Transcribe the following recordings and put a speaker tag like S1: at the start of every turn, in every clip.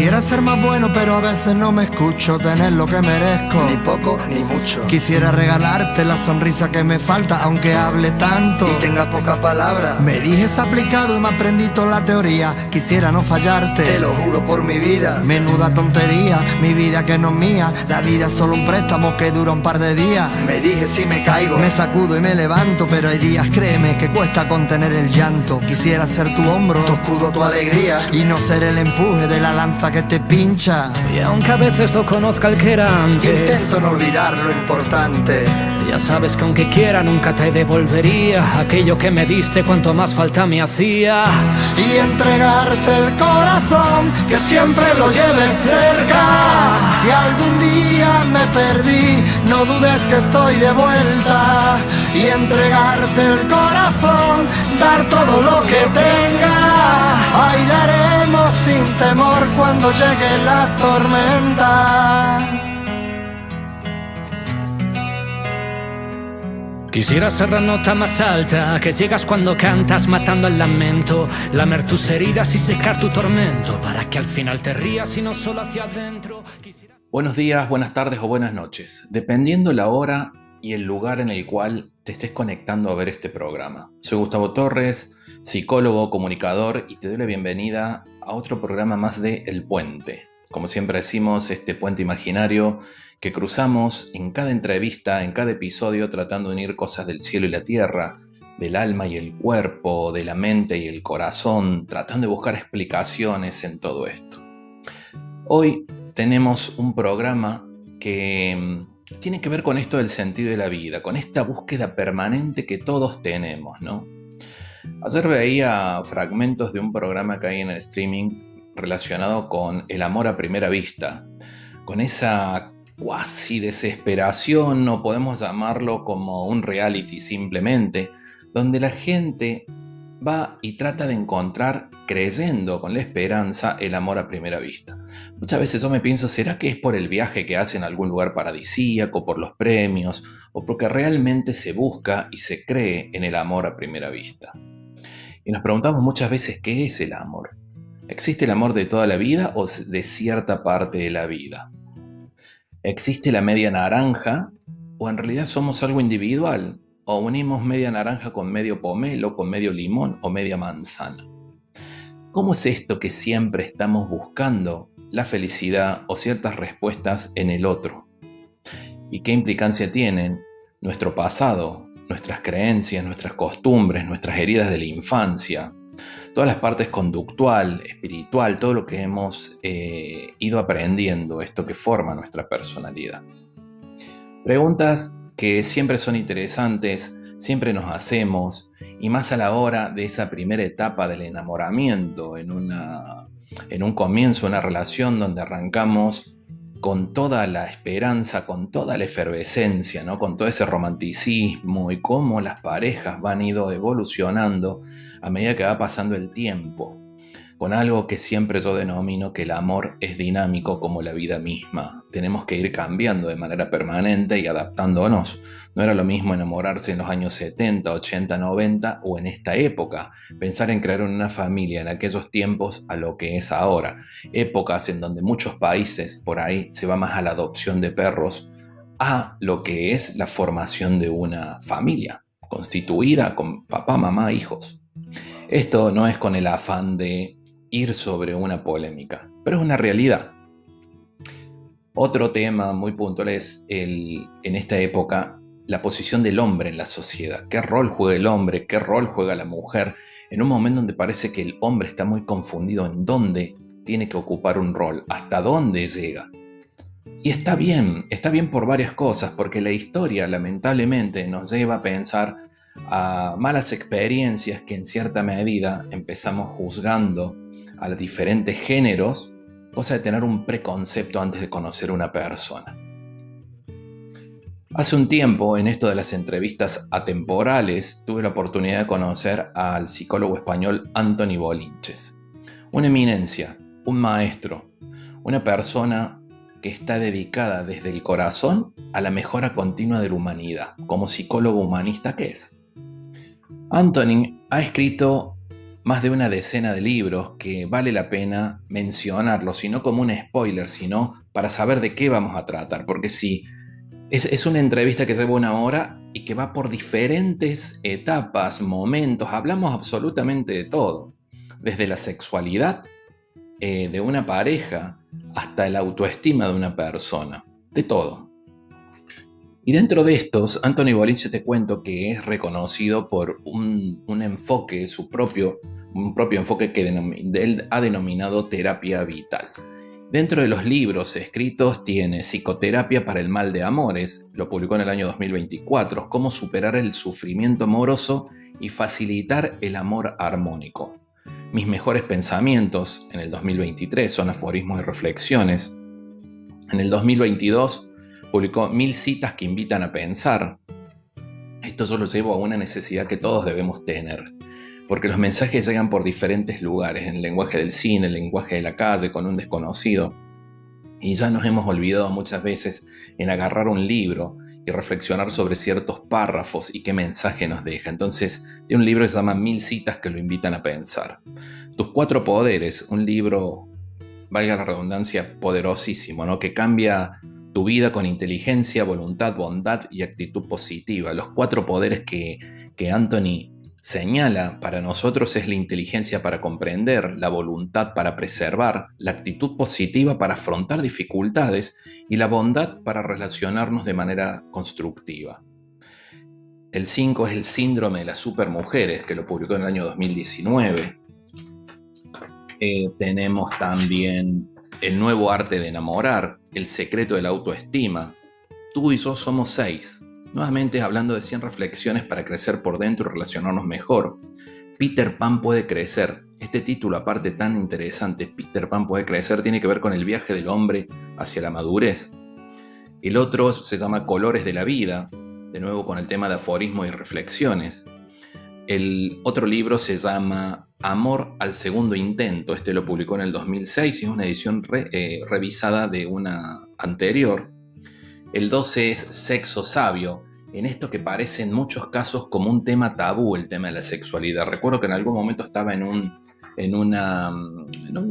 S1: Quisiera ser más bueno, pero a veces no me escucho tener lo que merezco,
S2: ni poco ni mucho.
S1: Quisiera regalarte la sonrisa que me falta, aunque hable tanto
S2: y tenga poca palabra.
S1: Me dijes aplicado y me aprendí toda la teoría. Quisiera no fallarte,
S2: te lo juro por mi vida.
S1: Menuda tontería, mi vida que no es mía. La vida es solo un préstamo que dura un par de días.
S2: Me dije si me caigo,
S1: me sacudo y me levanto, pero hay días, créeme, que cuesta contener el llanto. Quisiera ser tu hombro,
S2: tu escudo, tu alegría,
S1: y no ser el empuje de la lanza que te pincha.
S3: Y aunque a veces no conozca el que era antes,
S2: intento no olvidar lo importante.
S3: Ya sabes que aunque quiera nunca te devolvería aquello que me diste cuanto más falta me hacía.
S1: Y entregarte el corazón, que siempre lo lleves cerca. Si algún día me perdí, no dudes que estoy de vuelta. Y entregarte el corazón, dar todo lo que tenga. Bailaremos sin temor cuando llegue la tormenta.
S3: Quisiera ser la nota más alta que llegas cuando cantas matando el lamento, lamer tus heridas y secar tu tormento para que al final te rías y no solo hacia adentro.
S4: Buenos días, buenas tardes o buenas noches, dependiendo la hora y el lugar en el cual te estés conectando a ver este programa. Soy Gustavo Torres, psicólogo, comunicador, y te doy la bienvenida a otro programa más de El Puente. Como siempre decimos, este puente imaginario que cruzamos en cada entrevista, en cada episodio, tratando de unir cosas del cielo y la tierra, del alma y el cuerpo, de la mente y el corazón, tratando de buscar explicaciones en todo esto. Hoy tenemos un programa que tiene que ver con esto del sentido de la vida, con esta búsqueda permanente que todos tenemos, ¿no? Ayer veía fragmentos de un programa que hay en el streaming relacionado con el amor a primera vista, con esa cuasi desesperación, no podemos llamarlo como un reality simplemente, donde la gente va y trata de encontrar, creyendo con la esperanza, el amor a primera vista. Muchas veces yo me pienso, ¿será que es por el viaje que hacen a algún lugar paradisíaco, por los premios, o porque realmente se busca y se cree en el amor a primera vista? Y nos preguntamos muchas veces, ¿qué es el amor? ¿Existe el amor de toda la vida o de cierta parte de la vida? ¿Existe la media naranja o en realidad somos algo individual? ¿O unimos media naranja con medio pomelo, con medio limón o media manzana? ¿Cómo es esto que siempre estamos buscando la felicidad o ciertas respuestas en el otro? ¿Y qué implicancia tienen nuestro pasado, nuestras creencias, nuestras costumbres, nuestras heridas de la infancia? Todas las partes conductual, espiritual, todo lo que hemos ido aprendiendo, esto que forma nuestra personalidad. Preguntas que siempre son interesantes, siempre nos hacemos, y más a la hora de esa primera etapa del enamoramiento, en un comienzo, una relación donde arrancamos con toda la esperanza, con toda la efervescencia, ¿no? Con todo ese romanticismo y cómo las parejas van ido evolucionando a medida que va pasando el tiempo, con algo que siempre yo denomino que el amor es dinámico como la vida misma. Tenemos que ir cambiando de manera permanente y adaptándonos. No era lo mismo enamorarse en los años 70, 80, 90 o en esta época. Pensar en crear una familia en aquellos tiempos a lo que es ahora. Épocas en donde muchos países por ahí se va más a la adopción de perros a lo que es la formación de una familia constituida con papá, mamá, hijos. Esto no es con el afán de ir sobre una polémica, pero es una realidad. Otro tema muy puntual es en esta época la posición del hombre en la sociedad. ¿Qué rol juega el hombre? ¿Qué rol juega la mujer? En un momento donde parece que el hombre está muy confundido en dónde tiene que ocupar un rol, hasta dónde llega. Y está bien por varias cosas, porque la historia lamentablemente nos lleva a pensar a malas experiencias que en cierta medida empezamos juzgando a los diferentes géneros, cosa de tener un preconcepto antes de conocer a una persona. Hace un tiempo, en esto de las entrevistas atemporales, tuve la oportunidad de conocer al psicólogo español Antoni Bolinches. Una eminencia, un maestro, una persona que está dedicada desde el corazón a la mejora continua de la humanidad, como psicólogo humanista que es. Antoni ha escrito más de una decena de libros que vale la pena mencionarlos, y no como un spoiler, sino para saber de qué vamos a tratar, porque sí, es una entrevista que lleva 1 hora y que va por diferentes etapas, momentos, hablamos absolutamente de todo, desde la sexualidad de una pareja hasta la autoestima de una persona, de todo. Y dentro de estos, Anthony Bolinches, te cuento que es reconocido por un enfoque, un propio enfoque que él ha denominado terapia vital. Dentro de los libros escritos tiene Psicoterapia para el mal de amores, lo publicó en el año 2024, Cómo superar el sufrimiento amoroso y facilitar el amor armónico. Mis mejores pensamientos, en el 2023, son aforismos y reflexiones. En el 2022 publicó 1000 citas que invitan a pensar. Esto yo lo llevo a una necesidad que todos debemos tener, porque los mensajes llegan por diferentes lugares, en el lenguaje del cine, el lenguaje de la calle, con un desconocido. Y ya nos hemos olvidado muchas veces en agarrar un libro y reflexionar sobre ciertos párrafos y qué mensaje nos deja. Entonces, tiene un libro que se llama 1000 citas que lo invitan a pensar. Tus 4 poderes, un libro, valga la redundancia, poderosísimo, ¿no? Que cambia tu vida con inteligencia, voluntad, bondad y actitud positiva. Los 4 poderes que Anthony señala para nosotros es la inteligencia para comprender, la voluntad para preservar, la actitud positiva para afrontar dificultades y la bondad para relacionarnos de manera constructiva. El 5 es el síndrome de las supermujeres, que lo publicó en el año 2019. Tenemos también el nuevo arte de enamorar, el secreto de la autoestima. Tú y yo somos 6. Nuevamente hablando de 100 reflexiones para crecer por dentro y relacionarnos mejor. Peter Pan puede crecer. Este título, aparte tan interesante, Peter Pan puede crecer, tiene que ver con el viaje del hombre hacia la madurez. El otro se llama Colores de la vida, de nuevo con el tema de aforismos y reflexiones. El otro libro se llama Amor al segundo intento. Este lo publicó en el 2006 y es una edición revisada de una anterior. El 12 es Sexo Sabio, en esto que parece en muchos casos como un tema tabú, el tema de la sexualidad. Recuerdo que en algún momento estaba en un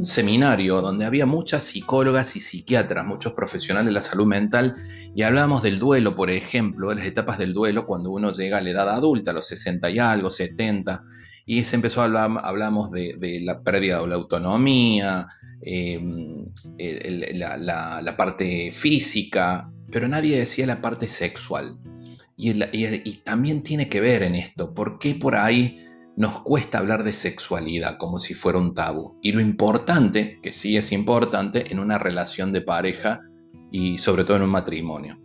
S4: seminario donde había muchas psicólogas y psiquiatras, muchos profesionales de la salud mental, y hablábamos del duelo, por ejemplo, de las etapas del duelo cuando uno llega a la edad adulta, a los 60 y algo, 70, y se empezó a hablar, hablamos de la pérdida de la autonomía, la parte física, pero nadie decía la parte sexual. Y también tiene que ver en esto, ¿por qué por ahí nos cuesta hablar de sexualidad como si fuera un tabú? Y lo importante, que sí es importante, en una relación de pareja y sobre todo en un matrimonio.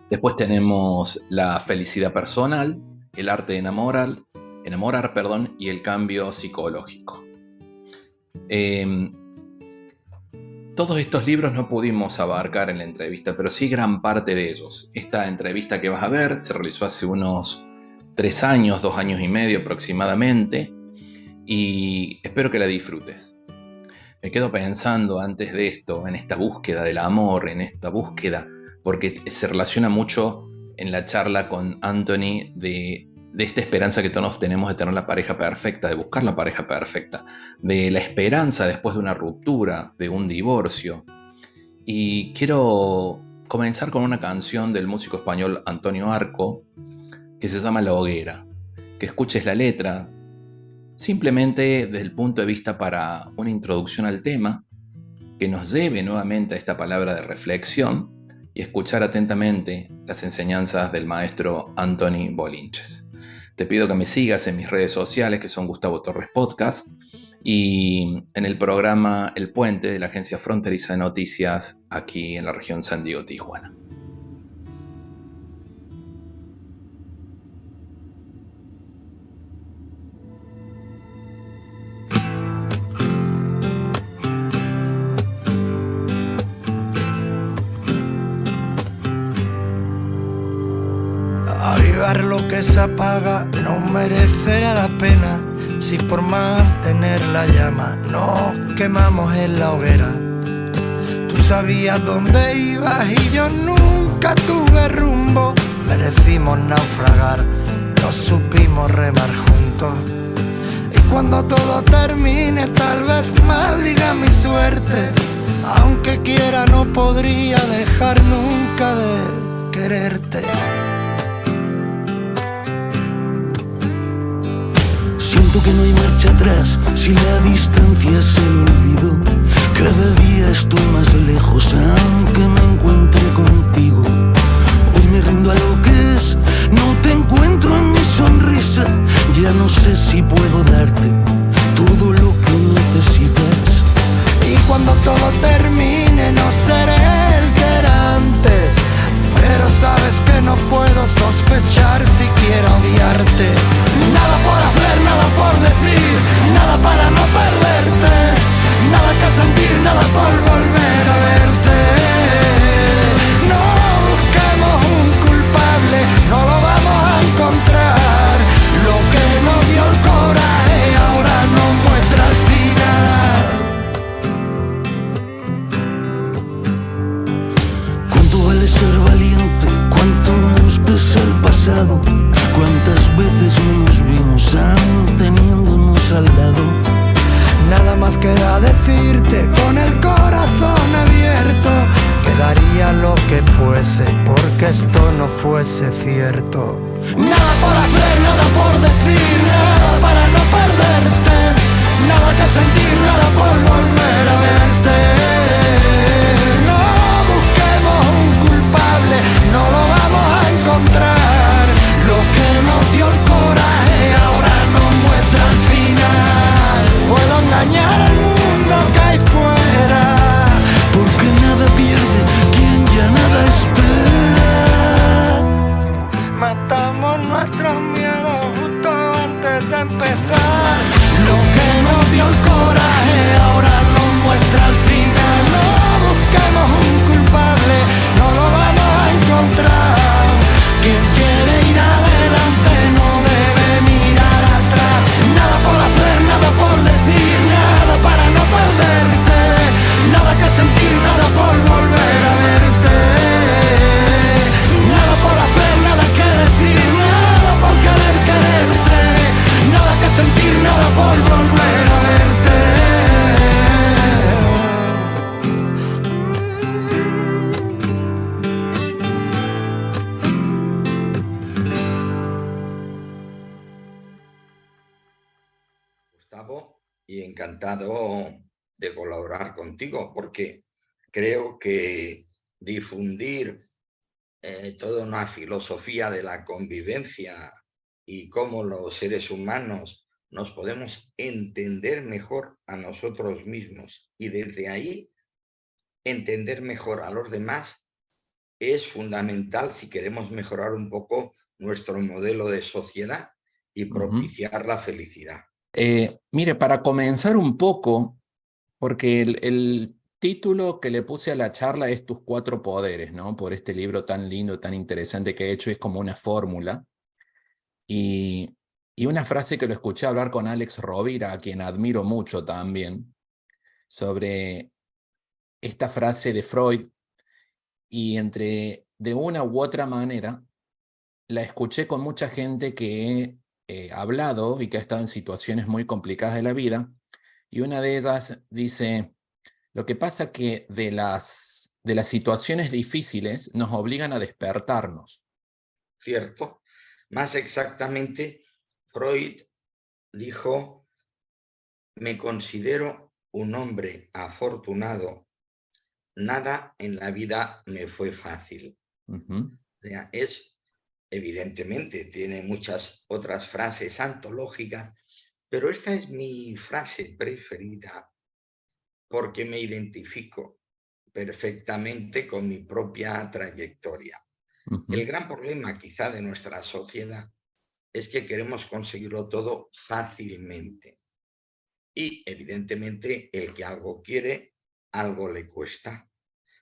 S4: Después tenemos la felicidad personal, el arte de enamorar, y el cambio psicológico. Todos estos libros no pudimos abarcar en la entrevista, pero sí gran parte de ellos. Esta entrevista que vas a ver se realizó hace unos 3 años, 2 años y medio aproximadamente, y espero que la disfrutes. Me quedo pensando antes de esto, en esta búsqueda del amor, en esta búsqueda, porque se relaciona mucho en la charla con Anthony de esta esperanza que todos tenemos de tener la pareja perfecta, de buscar la pareja perfecta, de la esperanza después de una ruptura, de un divorcio. Y quiero comenzar con una canción del músico español Antonio Arco, que se llama La Hoguera. Que escuches la letra, simplemente desde el punto de vista para una introducción al tema, que nos lleve nuevamente a esta palabra de reflexión y escuchar atentamente las enseñanzas del maestro Anthony Bolinches. Te pido que me sigas en mis redes sociales, que son Gustavo Torres Podcast, y en el programa El Puente de la agencia fronteriza de noticias aquí en la región San Diego-Tijuana.
S1: Avivar lo que se apaga no merecerá la pena si por mantener la llama nos quemamos en la hoguera. Tú sabías dónde ibas y yo nunca tuve rumbo. Merecimos naufragar, no supimos remar juntos. Y cuando todo termine tal vez maldiga mi suerte. Aunque quiera no podría dejar nunca de quererte.
S5: Siento que no hay marcha atrás si la distancia es el olvido. Cada día estoy más lejos aunque me encuentre contigo. Hoy me rindo a lo que es, no te encuentro en mi sonrisa. Ya no sé si puedo darte todo lo que necesitas.
S1: Y cuando todo termine no seré el que era antes. Pero sabes que no puedo sospechar siquiera odiarte. Nada por hacer, nada por decir, nada para no perderte. Nada que sentir, nada por volver a verte. No busquemos un culpable, no lo vamos a encontrar. Lo que nos dio el coraje ahora nos muestra el final.
S5: ¿Cuánto vale ser valiente? ¿Cuánto nos pesa el pasado? ¿Cuántas veces no nos vimos aún teniéndonos al lado?
S1: Nada más queda decirte con el corazón abierto que daría lo que fuese porque esto no fuese cierto. Nada por hacer, nada por decir, nada para no perderte. Nada que sentir, nada por volver a verte. No busquemos un culpable, no lo vamos a encontrar. Lo que nos dio el coraje ahora nos muestra el final. Puedo engañar al mundo que hay fuera,
S5: porque nada pierde quien ya nada espera.
S1: matamos nuestros miedos justo antes de empezar. Lo que nos dio el coraje ahora nos muestra el final. No busquemos un culpable, no lo vamos a encontrar. Quien quiere ir adelante no debe mirar atrás. Nada por hacer, nada por decir, nada para no perderte. Nada que sentir, nada por volver a verte. Nada por hacer, nada que decir, nada por querer quererte. Nada que sentir, nada por volver a verte.
S6: Gustavo, y encantado de colaborar contigo, porque creo que difundir toda una filosofía de la convivencia y cómo los seres humanos nos podemos entender mejor a nosotros mismos y desde ahí entender mejor a los demás es fundamental si queremos mejorar un poco nuestro modelo de sociedad y propiciar la felicidad.
S4: Mire, para comenzar un poco, porque el título que le puse a la charla es Tus 4 poderes, ¿no? Por este libro tan lindo, tan interesante que he hecho, es como una fórmula. Y una frase que lo escuché hablar con Alex Rovira, a quien admiro mucho también, sobre esta frase de Freud, y de una u otra manera, la escuché con mucha gente que he hablado y que ha estado en situaciones muy complicadas de la vida, y una de ellas dice, lo que pasa que de las situaciones difíciles nos obligan a despertarnos.
S6: ¿Cierto? Más exactamente, Freud dijo, me considero un hombre afortunado, nada en la vida me fue fácil. O sea, evidentemente, tiene muchas otras frases antológicas, pero esta es mi frase preferida porque me identifico perfectamente con mi propia trayectoria. El gran problema quizá de nuestra sociedad es que queremos conseguirlo todo fácilmente. Y evidentemente el que algo quiere, algo le cuesta.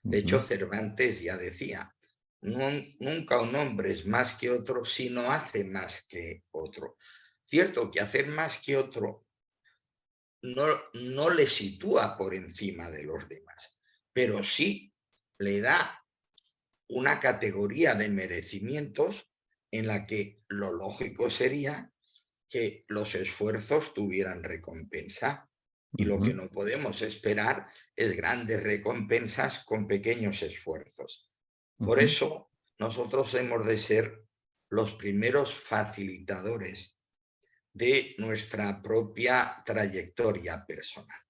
S6: De hecho, Cervantes ya decía, nunca un hombre es más que otro si no hace más que otro. Cierto que hacer más que otro no le sitúa por encima de los demás, pero sí le da una categoría de merecimientos en la que lo lógico sería que los esfuerzos tuvieran recompensa. Y lo que no podemos esperar es grandes recompensas con pequeños esfuerzos. Por eso nosotros hemos de ser los primeros facilitadores de nuestra propia trayectoria personal.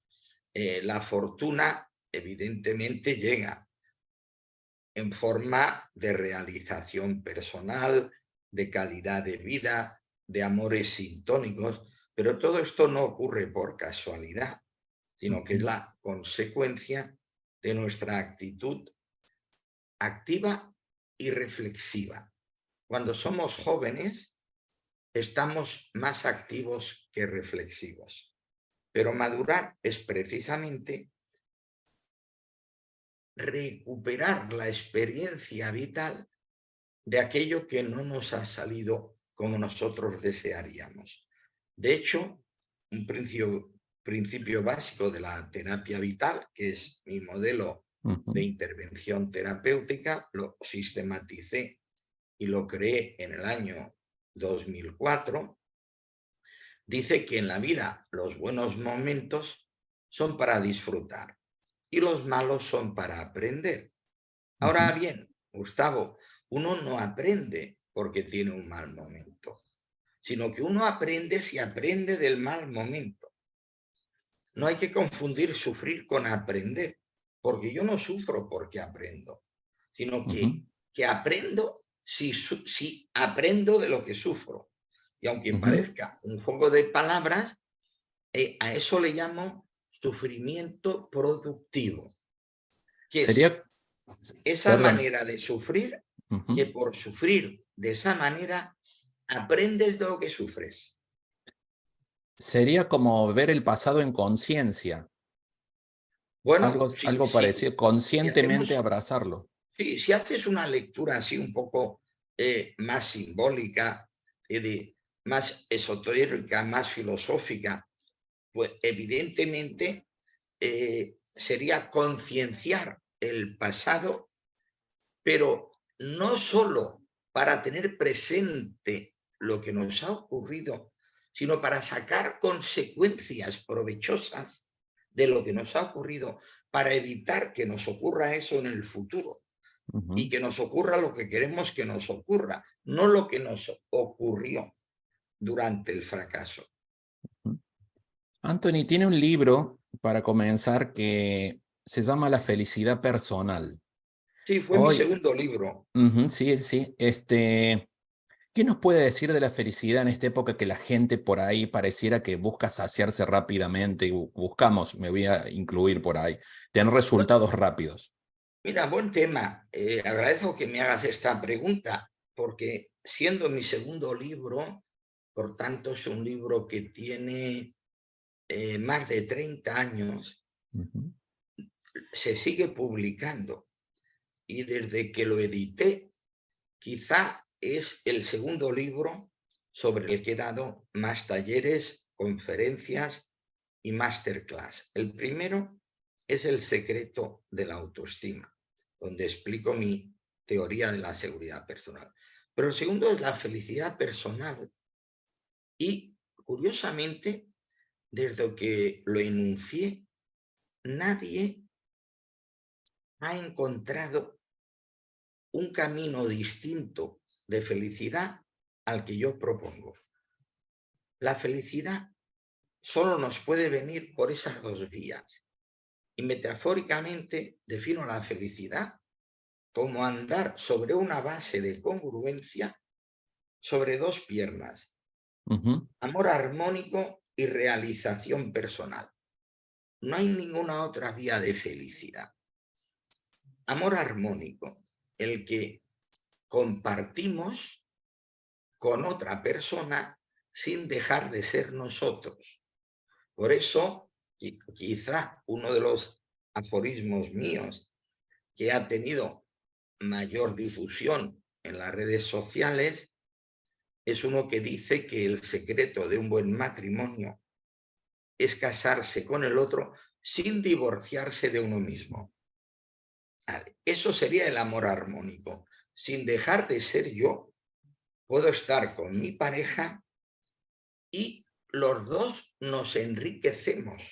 S6: La fortuna, evidentemente, llega en forma de realización personal, de calidad de vida, de amores sintónicos, pero todo esto no ocurre por casualidad, sino que es la consecuencia de nuestra actitud activa y reflexiva. Cuando somos jóvenes, estamos más activos que reflexivos, pero madurar es precisamente recuperar la experiencia vital de aquello que no nos ha salido como nosotros desearíamos. De hecho, un principio básico de la terapia vital, que es mi modelo de intervención terapéutica, lo sistematicé y lo creé en el año 2004, dice que en la vida los buenos momentos son para disfrutar y los malos son para aprender. Ahora bien, Gustavo, uno no aprende porque tiene un mal momento, sino que uno aprende si aprende del mal momento. No hay que confundir sufrir con aprender, porque yo no sufro porque aprendo, sino que aprendo si aprendo de lo que sufro. Y aunque parezca un juego de palabras, a eso le llamo sufrimiento productivo, que
S4: Sería,
S6: es esa manera de sufrir, que por sufrir de esa manera aprendes de lo que sufres.
S4: sería como ver el pasado en conciencia.
S6: Bueno,
S4: Algo parecido, conscientemente abrazarlo.
S6: Sí, si haces una lectura así un poco más simbólica, más esotérica, más filosófica, pues evidentemente sería concienciar el pasado, pero no solo para tener presente lo que nos ha ocurrido, sino para sacar consecuencias provechosas de lo que nos ha ocurrido, para evitar que nos ocurra eso en el futuro y que nos ocurra lo que queremos que nos ocurra, no lo que nos ocurrió durante el fracaso.
S4: Anthony tiene un libro, para comenzar, que se llama La felicidad personal.
S6: Sí, fue mi segundo libro.
S4: Sí. ¿Qué nos puede decir de la felicidad en esta época que la gente por ahí pareciera que busca saciarse rápidamente y buscamos, me voy a incluir por ahí, tener resultados rápidos?
S6: Mira, buen tema. Agradezco que me hagas esta pregunta, porque siendo mi segundo libro, por tanto es un libro que tiene más de 30 años, se sigue publicando. Y desde que lo edité, quizá es el segundo libro sobre el que he dado más talleres, conferencias y masterclass. El primero es El secreto de la autoestima, donde explico mi teoría de la seguridad personal. Pero el segundo es la felicidad personal. Y, curiosamente, desde que lo enuncié, nadie ha encontrado un camino distinto de felicidad al que yo propongo. La felicidad solo nos puede venir por esas dos vías. Y metafóricamente defino la felicidad como andar sobre una base de congruencia sobre dos piernas. Amor armónico y realización personal. No hay ninguna otra vía de felicidad. Amor armónico, el que compartimos con otra persona sin dejar de ser nosotros. Por eso, quizá uno de los aforismos míos que ha tenido mayor difusión en las redes sociales es uno que dice que el secreto de un buen matrimonio es casarse con el otro sin divorciarse de uno mismo. Eso sería el amor armónico. Sin dejar de ser yo, puedo estar con mi pareja y los dos nos enriquecemos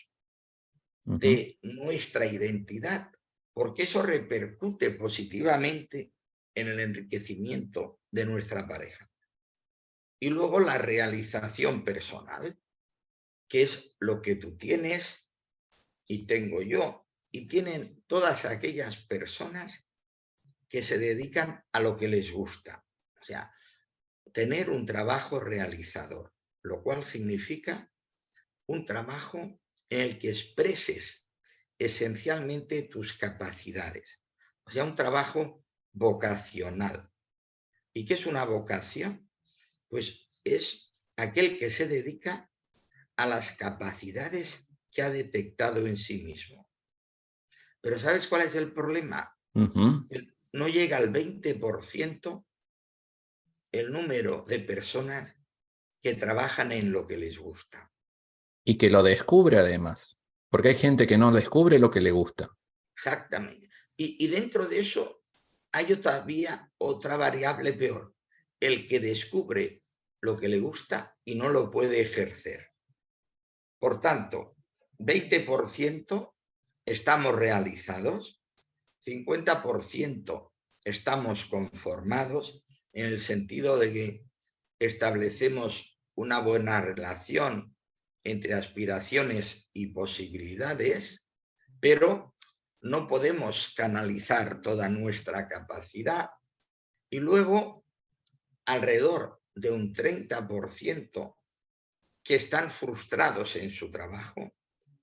S6: de nuestra identidad, porque eso repercute positivamente en el enriquecimiento de nuestra pareja. Y luego la realización personal, que es lo que tú tienes y tengo yo, y tienen todas aquellas personas que se dedican a lo que les gusta. O sea, tener un trabajo realizador, lo cual significa un trabajo en el que expreses esencialmente tus capacidades. O sea, un trabajo vocacional. ¿Y qué es una vocación? Pues es aquel que se dedica a las capacidades que ha detectado en sí mismo. Pero ¿sabes cuál es el problema? No llega al 20% el número de personas que trabajan en lo que les gusta.
S4: Y que lo descubre además, porque hay gente que no descubre lo que le gusta.
S6: Exactamente. Y dentro de eso hay todavía otra variable peor, el que descubre lo que le gusta y no lo puede ejercer. Por tanto, 20% estamos realizados, 50% estamos conformados en el sentido de que establecemos una buena relación entre aspiraciones y posibilidades, pero no podemos canalizar toda nuestra capacidad. Y luego, alrededor de un 30% que están frustrados en su trabajo,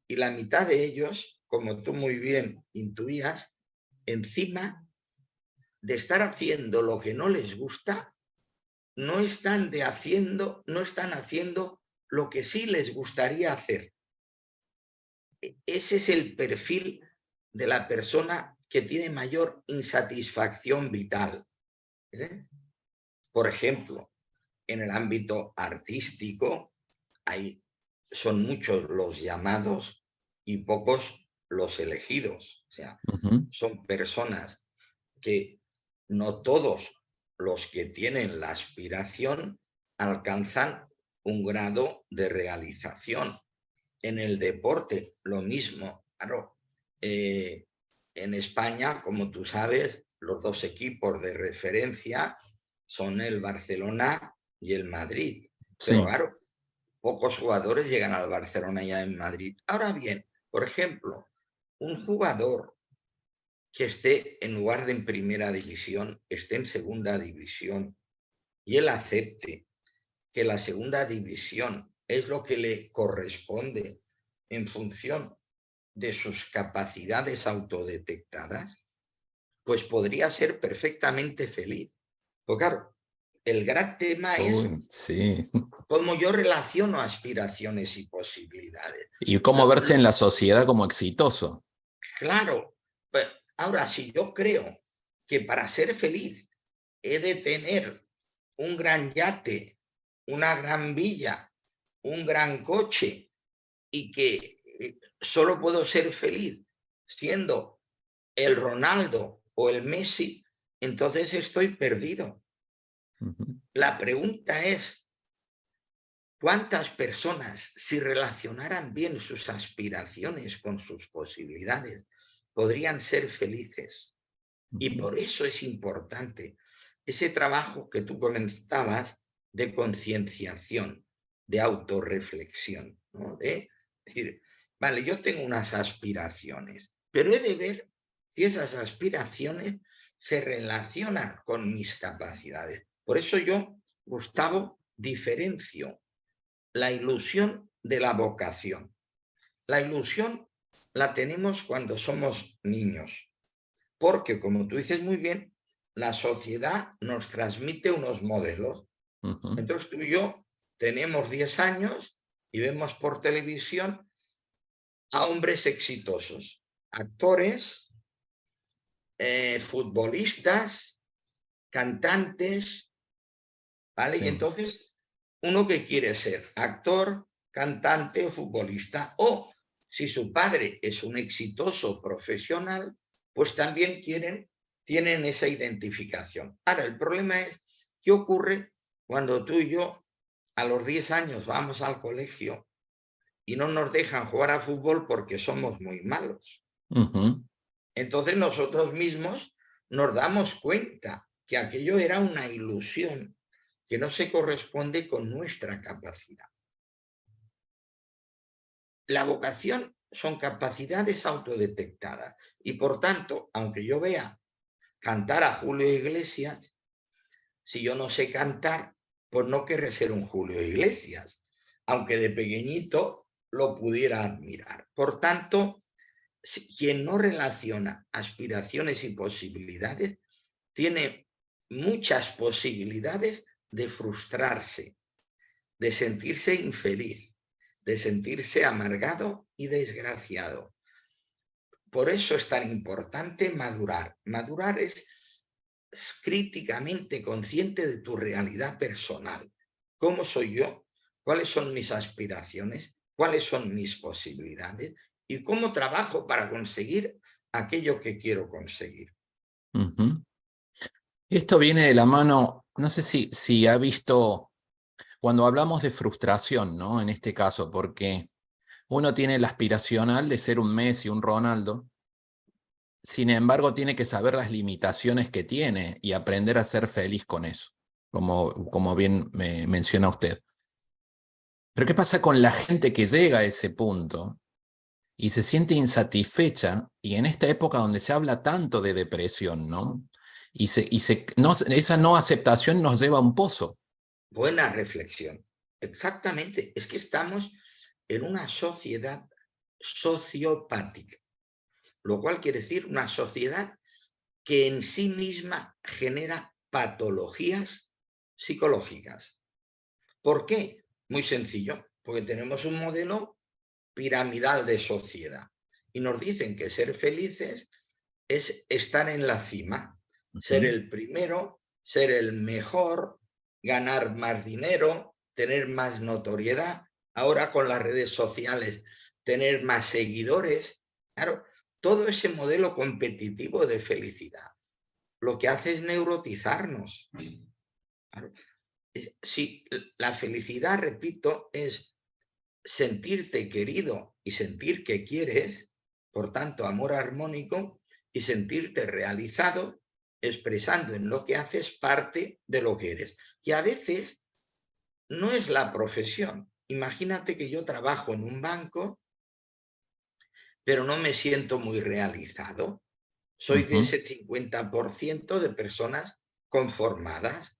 S6: y la mitad de ellos, como tú muy bien intuías, encima de estar haciendo lo que no les gusta, no están haciendo lo que sí les gustaría hacer. Ese es el perfil de la persona que tiene mayor insatisfacción vital. Por ejemplo, en el ámbito artístico son muchos los llamados y pocos los elegidos. O sea, son personas que no todos los que tienen la aspiración alcanzan un grado de realización. En el deporte, lo mismo. Claro, en España, como tú sabes, los dos equipos de referencia son el Barcelona y el Madrid.
S4: Sí.
S6: Pero claro, pocos jugadores llegan al Barcelona y al Madrid. Ahora bien, por ejemplo, un jugador que esté en lugar de en primera división, esté en segunda división, y él acepte que la segunda división es lo que le corresponde en función de sus capacidades autodetectadas, pues podría ser perfectamente feliz. Porque claro, el gran tema es cómo yo relaciono aspiraciones y posibilidades.
S4: Y cómo verse en la sociedad como exitoso.
S6: Claro. Pues, ahora, si yo creo que para ser feliz he de tener un gran yate, una gran villa, un gran coche, y que solo puedo ser feliz siendo el Ronaldo o el Messi, entonces estoy perdido. La pregunta es, ¿cuántas personas, si relacionaran bien sus aspiraciones con sus posibilidades, podrían ser felices? Y por eso es importante ese trabajo que tú comentabas de concienciación, de autorreflexión, ¿no? De decir, vale, yo tengo unas aspiraciones, pero he de ver si esas aspiraciones se relacionan con mis capacidades. Por eso yo, Gustavo, diferencio la ilusión de la vocación. La ilusión la tenemos cuando somos niños, porque, como tú dices muy bien, la sociedad nos transmite unos modelos. Entonces tú y yo tenemos 10 años y vemos por televisión a hombres exitosos, actores, futbolistas, cantantes, ¿vale? Sí. Y entonces, ¿uno qué quiere ser? Actor, cantante o futbolista. O, si su padre es un exitoso profesional, pues también tienen esa identificación. Ahora, el problema es, ¿qué ocurre cuando tú y yo a los 10 años vamos al colegio y no nos dejan jugar a fútbol porque somos muy malos. Entonces nosotros mismos nos damos cuenta que aquello era una ilusión que no se corresponde con nuestra capacidad. La vocación son capacidades autodetectadas y por tanto, aunque yo vea cantar a Julio Iglesias, si yo no sé cantar, pues no querré ser un Julio Iglesias, aunque de pequeñito lo pudiera admirar. Por tanto, quien no relaciona aspiraciones y posibilidades tiene muchas posibilidades de frustrarse, de sentirse infeliz, de sentirse amargado y desgraciado. Por eso es tan importante madurar. Madurar es críticamente consciente de tu realidad personal. ¿Cómo soy yo? ¿Cuáles son mis aspiraciones? ¿Cuáles son mis posibilidades? ¿Y cómo trabajo para conseguir aquello que quiero conseguir?
S4: Esto viene de la mano, no sé si ha visto, cuando hablamos de frustración, ¿no? En este caso, porque uno tiene el aspiracional de ser un Messi, un Ronaldo, sin embargo tiene que saber las limitaciones que tiene y aprender a ser feliz con eso, como bien me menciona usted. Pero ¿qué pasa con la gente que llega a ese punto y se siente insatisfecha? Y en esta época donde se habla tanto de depresión, ¿no? Esa no aceptación nos lleva a un pozo.
S6: Buena reflexión. Exactamente. Es que estamos en una sociedad sociopática, lo cual quiere decir una sociedad que en sí misma genera patologías psicológicas. ¿Por qué? Muy sencillo, porque tenemos un modelo piramidal de sociedad y nos dicen que ser felices es estar en la cima, ser el primero, ser el mejor, ganar más dinero, tener más notoriedad, ahora con las redes sociales, tener más seguidores. Claro, todo ese modelo competitivo de felicidad lo que hace es neurotizarnos. Claro. Si la felicidad, repito, es sentirte querido y sentir que quieres, por tanto, amor armónico, y sentirte realizado, expresando en lo que haces parte de lo que eres. Que a veces no es la profesión. Imagínate que yo trabajo en un banco, pero no me siento muy realizado. Soy de ese 50% de personas conformadas,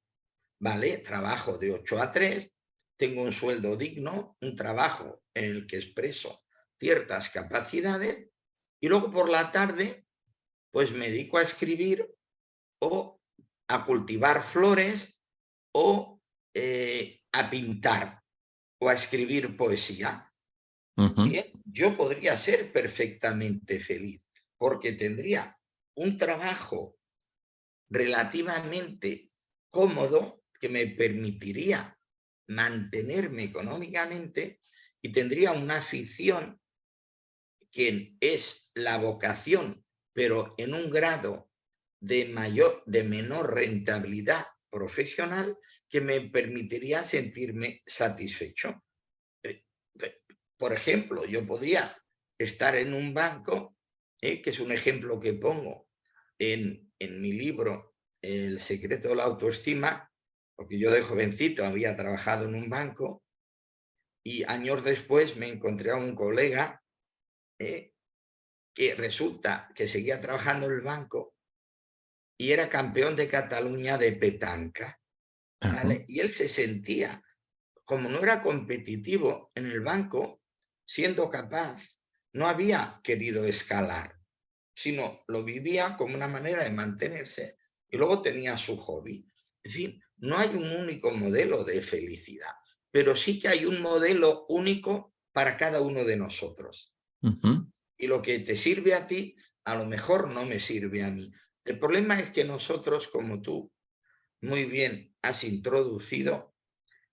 S6: ¿vale? Trabajo de 8 a 3, tengo un sueldo digno, un trabajo en el que expreso ciertas capacidades y luego por la tarde pues me dedico a escribir o a cultivar flores o a pintar o a escribir poesía. Bien, yo podría ser perfectamente feliz porque tendría un trabajo relativamente cómodo que me permitiría mantenerme económicamente y tendría una afición que es la vocación, pero en un grado de menor rentabilidad profesional que me permitiría sentirme satisfecho. Por ejemplo, yo podría estar en un banco, que es un ejemplo que pongo en mi libro El secreto de la autoestima, porque yo de jovencito había trabajado en un banco y años después me encontré a un colega que resulta que seguía trabajando en el banco y era campeón de Cataluña de petanca, ¿vale? Y él se sentía, como no era competitivo en el banco, siendo capaz, no había querido escalar, sino lo vivía como una manera de mantenerse y luego tenía su hobby. En fin, no hay un único modelo de felicidad, pero sí que hay un modelo único para cada uno de nosotros. Y lo que te sirve a ti, a lo mejor no me sirve a mí. El problema es que nosotros, como tú muy bien has introducido,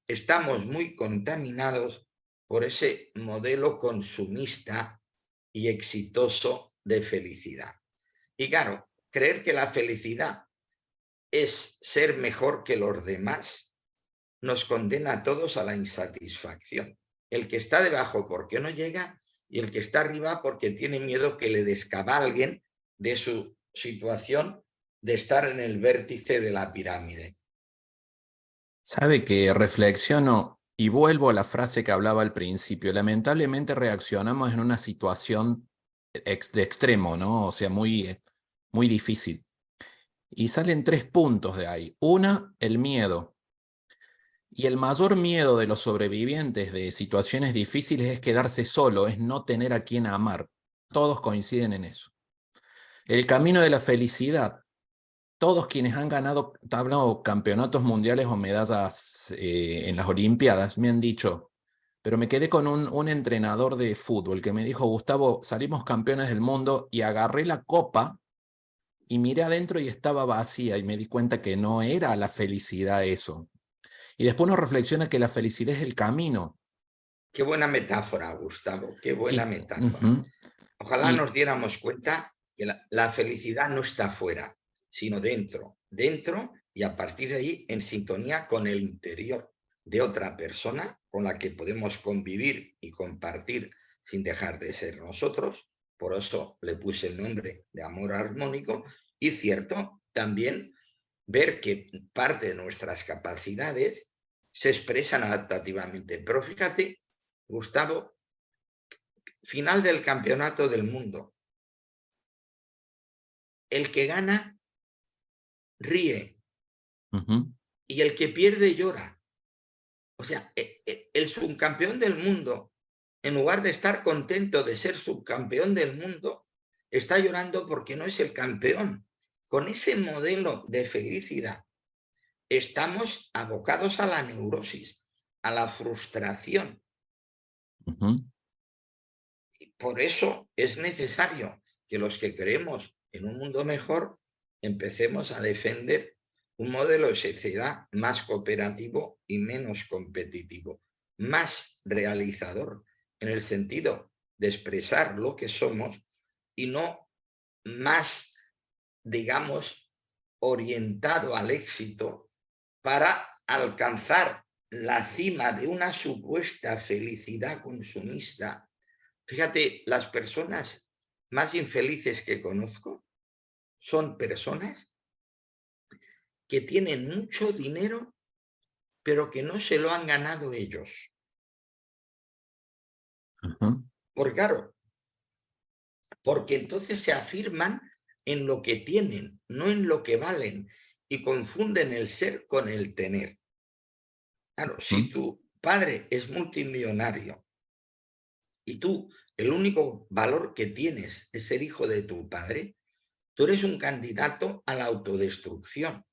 S6: estamos muy contaminados por ese modelo consumista y exitoso de felicidad. Y claro, creer que la felicidad es ser mejor que los demás nos condena a todos a la insatisfacción. El que está debajo porque no llega y el que está arriba porque tiene miedo que le descabalguen de su situación de estar en el vértice de la pirámide.
S4: Sabe que reflexiono y vuelvo a la frase que hablaba al principio. Lamentablemente reaccionamos en una situación de extremo, ¿no? O sea, muy difícil. Y salen 3 puntos de ahí. Una, el miedo. Y el mayor miedo de los sobrevivientes de situaciones difíciles es quedarse solo, es no tener a quien amar. Todos coinciden en eso. El camino de la felicidad. Todos quienes han ganado campeonatos mundiales o medallas en las Olimpiadas me han dicho, pero me quedé con un entrenador de fútbol que me dijo, Gustavo, salimos campeones del mundo y agarré la copa y miré adentro y estaba vacía y me di cuenta que no era la felicidad eso. Y después uno reflexiona que la felicidad es el camino.
S6: Qué buena metáfora, Gustavo, qué buena metáfora. Ojalá nos diéramos cuenta que la felicidad no está fuera, sino dentro, y a partir de ahí en sintonía con el interior de otra persona con la que podemos convivir y compartir sin dejar de ser nosotros. Por eso le puse el nombre de amor armónico. Y cierto, también ver que parte de nuestras capacidades se expresan adaptativamente. Pero fíjate, Gustavo, final del campeonato del mundo. El que gana ríe y el que pierde llora. O sea, el subcampeón del mundo, en lugar de estar contento de ser subcampeón del mundo, está llorando porque no es el campeón. Con ese modelo de felicidad estamos abocados a la neurosis, a la frustración. Y por eso es necesario que los que creemos en un mundo mejor empecemos a defender un modelo de sociedad más cooperativo y menos competitivo, más realizador en el sentido de expresar lo que somos y no más, digamos, orientado al éxito para alcanzar la cima de una supuesta felicidad consumista. Fíjate, las personas más infelices que conozco son personas que tienen mucho dinero, pero que no se lo han ganado ellos. Porque claro, porque entonces se afirman en lo que tienen, no en lo que valen, y confunden el ser con el tener. Claro, si tu padre es multimillonario y tú el único valor que tienes es ser hijo de tu padre, tú eres un candidato a la autodestrucción,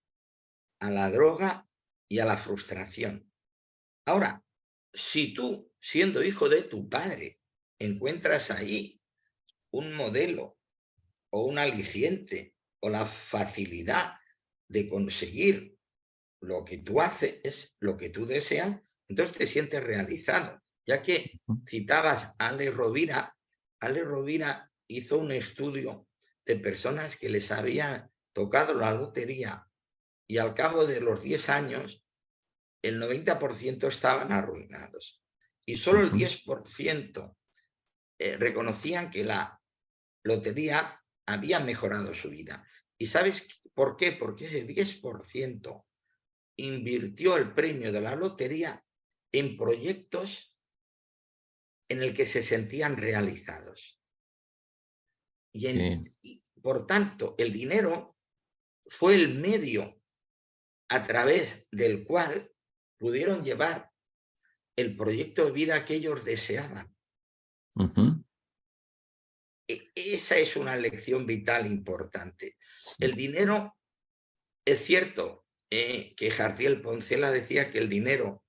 S6: a la droga y a la frustración. Ahora, si tú, siendo hijo de tu padre, encuentras ahí un modelo o un aliciente o la facilidad de conseguir lo que tú haces, lo que tú deseas, entonces te sientes realizado. Ya que citabas a Ale Rovira hizo un estudio de personas que les había tocado la lotería y al cabo de los 10 años el 90% estaban arruinados y solo el 10% reconocían que la lotería había mejorado su vida. ¿Y sabes por qué? Porque ese 10% invirtió el premio de la lotería en proyectos en el que se sentían realizados. Y por tanto, el dinero fue el medio a través del cual pudieron llevar el proyecto de vida que ellos deseaban. Esa es una lección vital importante. El dinero, es cierto que Jardiel Poncela decía que el dinero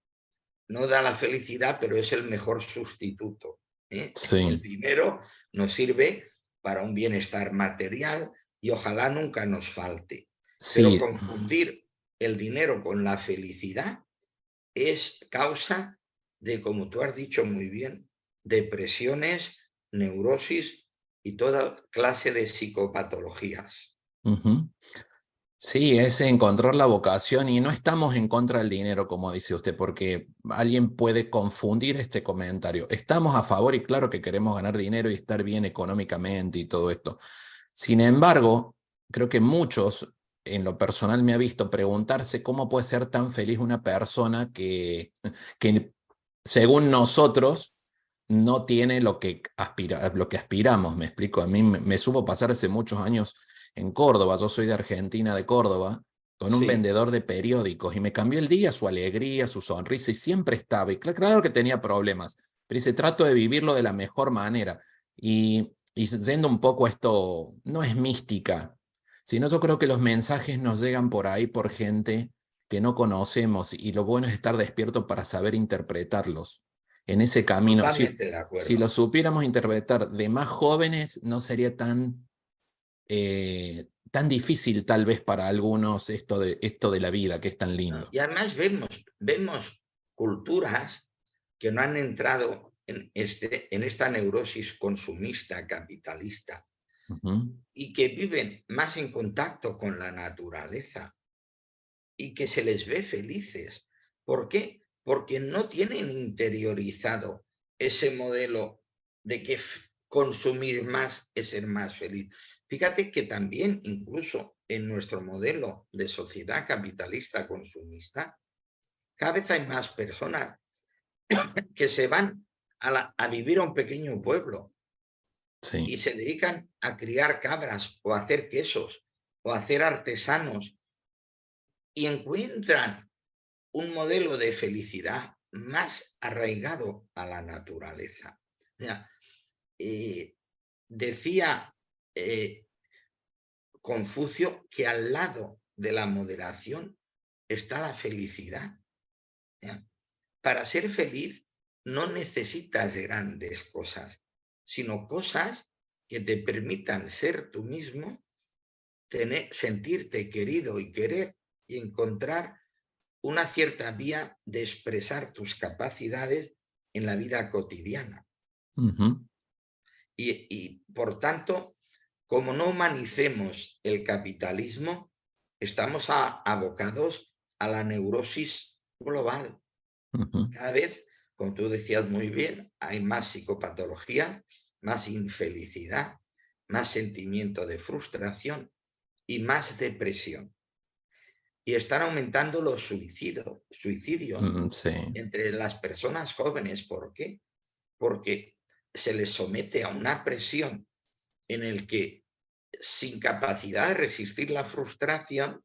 S6: no da la felicidad, pero es el mejor sustituto. El dinero nos sirve para un bienestar material y ojalá nunca nos falte. Pero confundir el dinero con la felicidad es causa de, como tú has dicho muy bien, depresiones, neurosis y toda clase de psicopatologías.
S4: Sí, es encontrar la vocación y no estamos en contra del dinero, como dice usted, porque alguien puede confundir este comentario. Estamos a favor y claro que queremos ganar dinero y estar bien económicamente y todo esto. Sin embargo, creo que muchos, en lo personal me ha visto preguntarse cómo puede ser tan feliz una persona que según nosotros, no tiene lo que aspiramos, me explico. A mí me supo pasar hace muchos años en Córdoba, yo soy de Argentina, de Córdoba, con un
S6: Sí,
S4: vendedor de periódicos, y me cambió el día, su alegría, su sonrisa, y siempre estaba, y claro que tenía problemas, pero dice, trato de vivirlo de la mejor manera. Y yendo un poco esto, no es mística, sino yo creo que los mensajes nos llegan por ahí por gente que no conocemos, y lo bueno es estar despierto para saber interpretarlos en ese camino.
S6: totalmente de
S4: Si
S6: acuerdo.
S4: lo supiéramos interpretar de más jóvenes, no sería tan difícil tal vez para algunos esto de la vida, que es tan
S6: ¿No?
S4: lindo.
S6: Y además vemos culturas que no han entrado en esta neurosis consumista, capitalista,
S4: Ujú.
S6: y que viven más en contacto con la naturaleza y que se les ve felices. ¿Por qué? Porque no tienen interiorizado ese modelo de que consumir más es ser más feliz. Fíjate que también incluso en nuestro modelo de sociedad capitalista consumista, cada vez hay más personas que se van a vivir a un pequeño pueblo y
S4: Sí.
S6: se dedican a criar cabras o a hacer quesos o a hacer artesanos y encuentran un modelo de felicidad más arraigado a la naturaleza. O sea, decía Confucio que al lado de la moderación está la felicidad. ¿Ya? Para ser feliz no necesitas grandes cosas, sino cosas que te permitan ser tú mismo, sentirte querido y querer y encontrar una cierta vía de expresar tus capacidades en la vida cotidiana.
S4: Ujú.
S6: Y por tanto, como no humanicemos el capitalismo, estamos abocados a la neurosis global.
S4: Ujú.
S6: Cada vez, como tú decías muy bien, hay más psicopatología, más infelicidad, más sentimiento de frustración y más depresión. Y están aumentando los suicidios
S4: Sí.
S6: entre las personas jóvenes. ¿Por qué? Porque se les somete a una presión en el que, sin capacidad de resistir la frustración,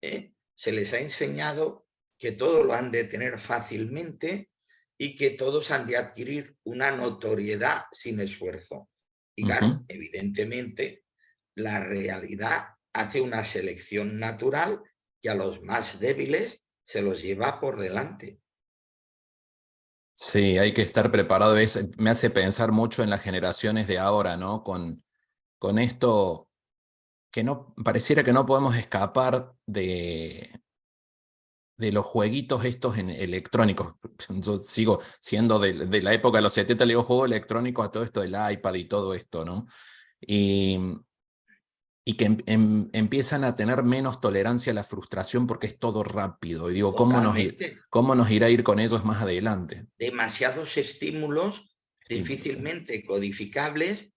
S6: se les ha enseñado que todo lo han de tener fácilmente y que todos han de adquirir una notoriedad sin esfuerzo. Y claro,
S4: Ujú.
S6: evidentemente, la realidad hace una selección natural que a los más débiles se los lleva por delante.
S4: Sí, hay que estar preparado. Me hace pensar mucho en las generaciones de ahora, ¿no? Con esto que no pareciera que no podemos escapar de los jueguitos estos electrónicos. Yo sigo siendo de la época de los 70, le digo juego electrónico a todo esto del iPad y todo esto, ¿no? Y, y que empiezan a tener menos tolerancia a la frustración porque es todo rápido. Y digo,
S6: Totalmente.
S4: cómo nos irá a ir con ellos más adelante?
S6: Demasiados estímulos
S4: Estímulos, sí.
S6: difícilmente codificables,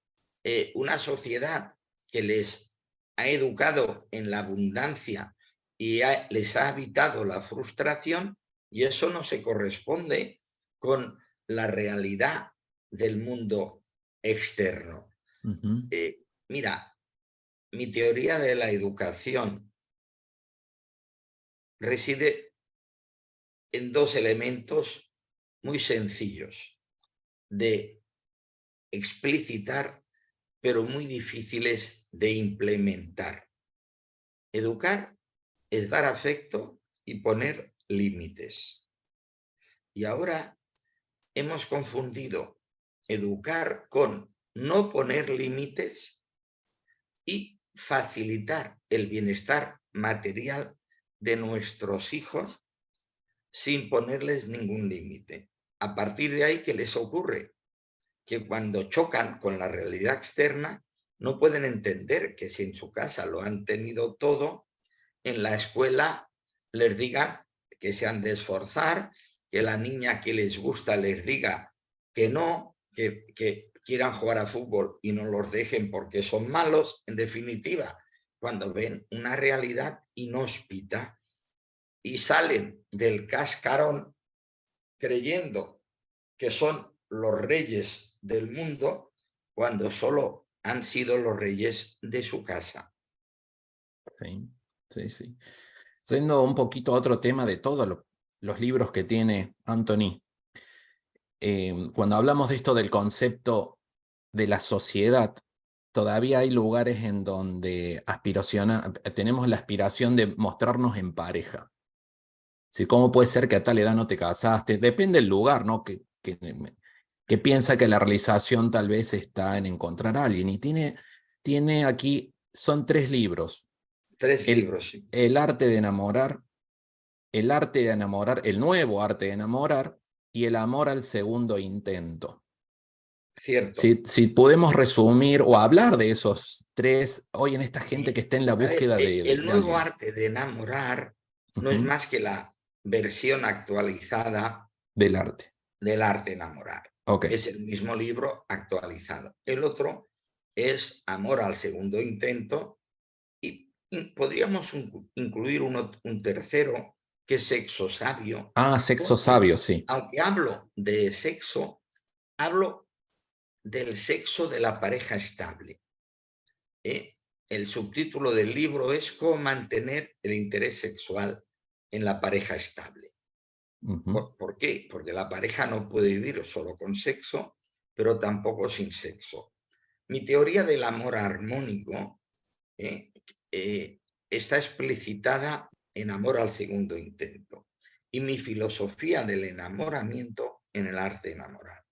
S6: una sociedad que les ha educado en la abundancia y les ha evitado la frustración, y eso no se corresponde con la realidad del mundo externo.
S4: Ujú.
S6: Mira, mi teoría de la educación reside en dos elementos muy sencillos de explicitar, pero muy difíciles de implementar. Educar es dar afecto y poner límites. Y ahora hemos confundido educar con no poner límites y facilitar el bienestar material de nuestros hijos sin ponerles ningún límite. A partir de ahí, ¿qué les ocurre? Que cuando chocan con la realidad externa no pueden entender que si en su casa lo han tenido todo, en la escuela les digan que se han de esforzar, que la niña que les gusta les diga que no, que quieran jugar a fútbol y no los dejen porque son malos. En definitiva, cuando ven una realidad inhóspita y salen del cascarón creyendo que son los reyes del mundo cuando solo han sido los reyes de su casa.
S4: Sí, sí, sí. Siendo un poquito otro tema de todos los libros que tiene Anthony, cuando hablamos de esto del concepto de la sociedad, todavía hay lugares en donde tenemos la aspiración de mostrarnos en pareja. ¿Sí? ¿Cómo puede ser que a tal edad no te casaste? Depende del lugar, ¿no? Que piensa que la realización tal vez está en encontrar a alguien. Y tiene aquí, son 3 libros.
S6: 3 libros, sí.
S4: El arte de enamorar, el nuevo arte de enamorar y el amor al segundo intento.
S6: Cierto.
S4: Si podemos resumir o hablar de esos 3, hoy en esta gente que está en la búsqueda
S6: el nuevo arte de enamorar no es más que la versión actualizada
S4: del arte
S6: enamorar.
S4: Okay.
S6: Es el mismo libro actualizado. El otro es Amor al segundo intento y podríamos incluir un tercero que es Sexo sabio.
S4: Sexo sabio, sí.
S6: Aunque hablo de sexo, hablo del sexo de la pareja estable. El subtítulo del libro es Cómo mantener el interés sexual en la pareja estable. ¿Por qué? Porque la pareja no puede vivir solo con sexo, pero tampoco sin sexo. Mi teoría del amor armónico está explicitada en Amor al segundo intento y mi filosofía del enamoramiento en el arte de enamorar.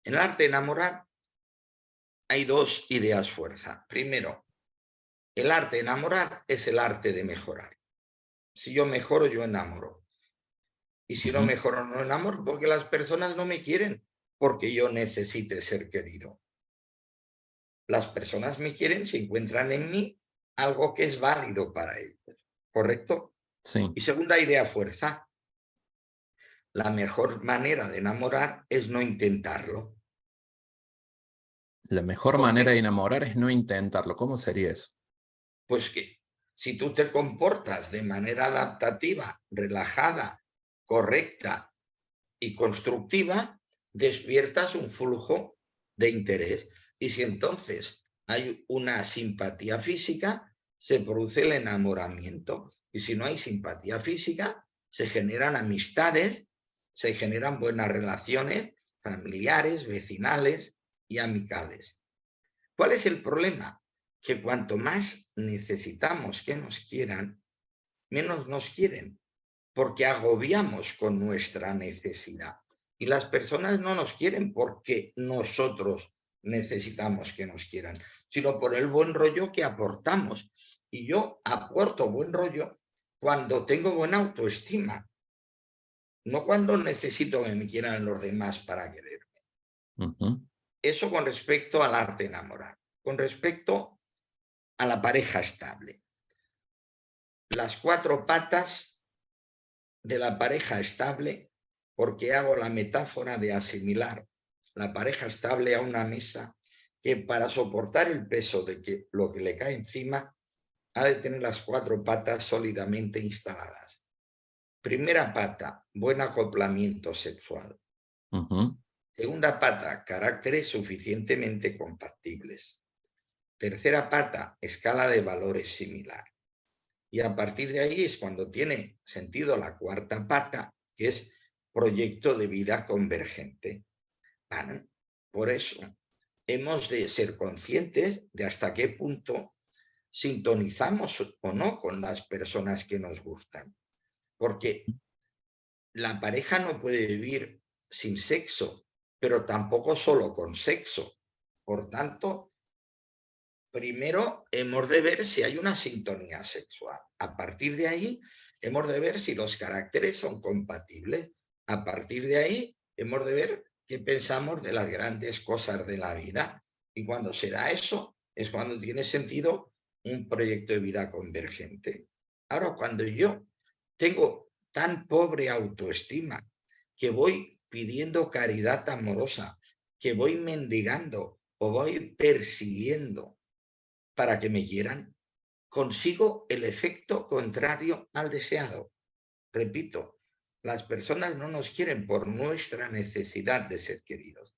S6: En el arte de enamorar hay 2 ideas fuerza. Primero, el arte de enamorar es el arte de mejorar. Si yo mejoro, yo enamoro. Y si no mejoro, no enamoro, porque las personas no me quieren porque yo necesite ser querido. Las personas me quieren si encuentran en mí algo que es válido para ellos. ¿Correcto?
S4: Sí.
S6: Y segunda idea fuerza. La mejor manera de enamorar es no intentarlo.
S4: La mejor manera de enamorar es no intentarlo. ¿Cómo sería eso?
S6: Pues que si tú te comportas de manera adaptativa, relajada, correcta y constructiva, despiertas un flujo de interés. Y si entonces hay una simpatía física, se produce el enamoramiento. Y si no hay simpatía física, se generan amistades, se generan buenas relaciones familiares, vecinales y amicales. ¿Cuál es el problema? Que cuanto más necesitamos que nos quieran, menos nos quieren, porque agobiamos con nuestra necesidad. Y las personas no nos quieren porque nosotros necesitamos que nos quieran, sino por el buen rollo que aportamos. Y yo aporto buen rollo cuando tengo buena autoestima, no cuando necesito que me quieran los demás para quererme. Eso con respecto al arte de enamorar. Con respecto a la pareja estable. Las 4 patas de la pareja estable, porque hago la metáfora de asimilar la pareja estable a una mesa que para soportar el peso de lo que le cae encima ha de tener las 4 patas sólidamente instaladas. Primera pata, buen acoplamiento sexual. Segunda pata, caracteres suficientemente compatibles. Tercera pata, escala de valores similar. Y a partir de ahí es cuando tiene sentido la 4ª pata, que es proyecto de vida convergente. ¿Vale? Por eso hemos de ser conscientes de hasta qué punto sintonizamos o no con las personas que nos gustan. Porque la pareja no puede vivir sin sexo, pero tampoco solo con sexo. Por tanto, primero hemos de ver si hay una sintonía sexual. A partir de ahí, hemos de ver si los caracteres son compatibles. A partir de ahí, hemos de ver qué pensamos de las grandes cosas de la vida. Y cuando se da eso, es cuando tiene sentido un proyecto de vida convergente. Ahora, cuando yo tengo tan pobre autoestima que voy pidiendo caridad amorosa, que voy mendigando o voy persiguiendo para que me quieran, consigo el efecto contrario al deseado. Repito, las personas no nos quieren por nuestra necesidad de ser queridos,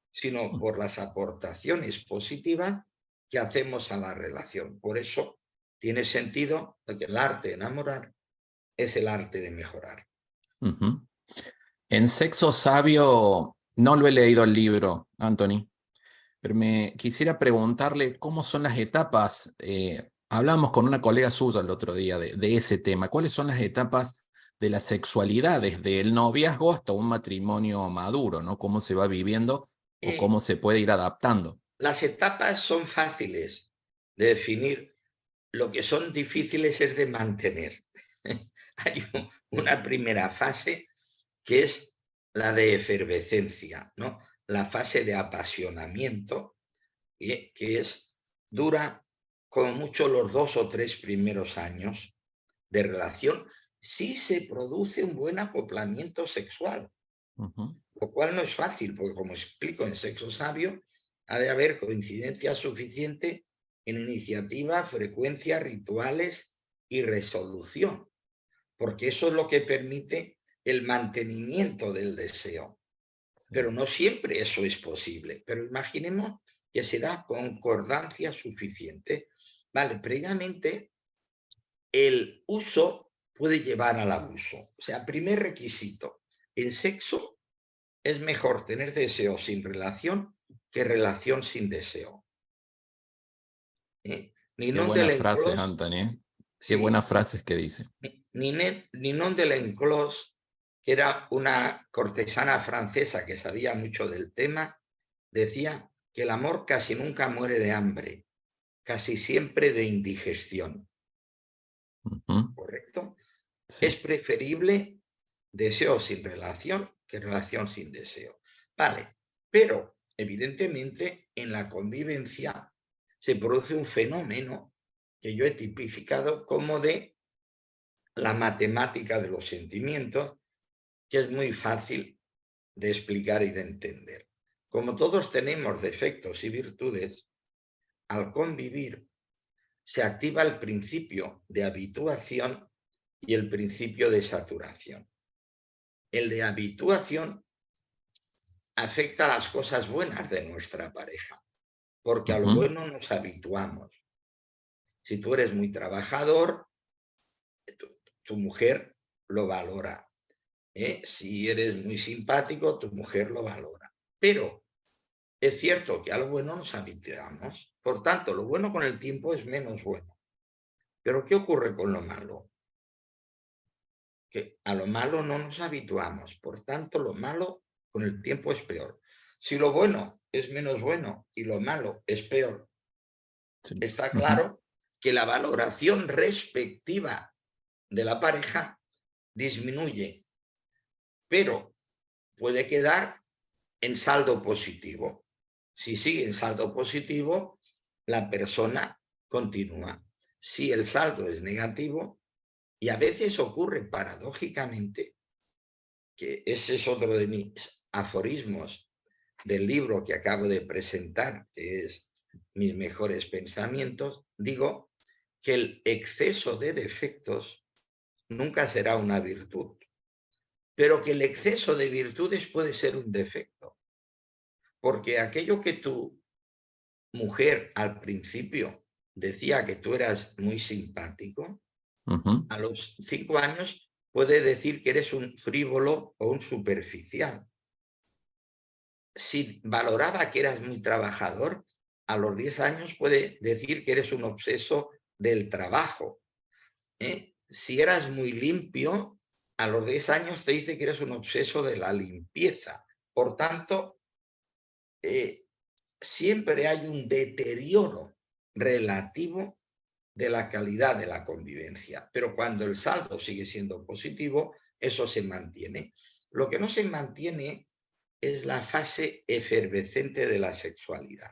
S6: sino por las aportaciones positivas que hacemos a la relación. Por eso tiene sentido que el arte de enamorar es el arte de mejorar.
S4: Ujú. En Sexo Sabio, no lo he leído el libro, Anthony, pero me quisiera preguntarle cómo son las etapas. Hablamos con una colega suya el otro día de ese tema. ¿Cuáles son las etapas de la sexualidad desde el noviazgo hasta un matrimonio maduro, ¿no? ¿Cómo se va viviendo o cómo se puede ir adaptando?
S6: Las etapas son fáciles de definir. Lo que son difíciles es de mantener. Hay una primera fase que es la de efervescencia, ¿no? La fase de apasionamiento, que dura como mucho los 2 o 3 primeros años de relación, si se produce un buen acoplamiento sexual. Lo cual no es fácil, porque como explico en Sexo Sabio, ha de haber coincidencia suficiente en iniciativa, frecuencia, rituales y resolución, porque eso es lo que permite el mantenimiento del deseo. Pero no siempre eso es posible. Pero imaginemos que se da concordancia suficiente. Vale, previamente el uso puede llevar al abuso. O sea, primer requisito, en sexo es mejor tener deseo sin relación que relación sin deseo.
S4: Qué buenas frases, Anthony. Qué buenas frases que dice.
S6: Ninon de Lenclos, que era una cortesana francesa que sabía mucho del tema, decía que el amor casi nunca muere de hambre, casi siempre de indigestión. ¿Correcto? Sí. Es preferible deseo sin relación que relación sin deseo. Vale, pero evidentemente en la convivencia se produce un fenómeno que yo he tipificado como de la matemática de los sentimientos, que es muy fácil de explicar y de entender. Como todos tenemos defectos y virtudes, al convivir se activa el principio de habituación y el principio de saturación. El de habituación afecta a las cosas buenas de nuestra pareja, porque a lo bueno nos habituamos. Si tú eres muy trabajador, tu mujer lo valora. Si eres muy simpático, tu mujer lo valora. Pero es cierto que a lo bueno nos habituamos. Por tanto, lo bueno con el tiempo es menos bueno. Pero ¿qué ocurre con lo malo? Que a lo malo no nos habituamos. Por tanto, lo malo con el tiempo es peor. Si lo bueno es menos bueno y lo malo es peor, está claro que la valoración respectiva de la pareja disminuye, pero puede quedar en saldo positivo. Si sigue en saldo positivo, la persona continúa. Si el saldo es negativo, y a veces ocurre paradójicamente, que ese es otro de mis aforismos del libro que acabo de presentar, que es Mis mejores pensamientos, digo que el exceso de defectos nunca será una virtud, pero que el exceso de virtudes puede ser un defecto, porque aquello que tu mujer al principio decía que tú eras muy simpático, a los 5 años puede decir que eres un frívolo o un superficial. Si valoraba que eras muy trabajador, a los 10 años puede decir que eres un obseso del trabajo. Si eras muy limpio, a los 10 años te dice que eres un obseso de la limpieza. Por tanto, siempre hay un deterioro relativo de la calidad de la convivencia. Pero cuando el saldo sigue siendo positivo, eso se mantiene. Lo que no se mantiene es la fase efervescente de la sexualidad,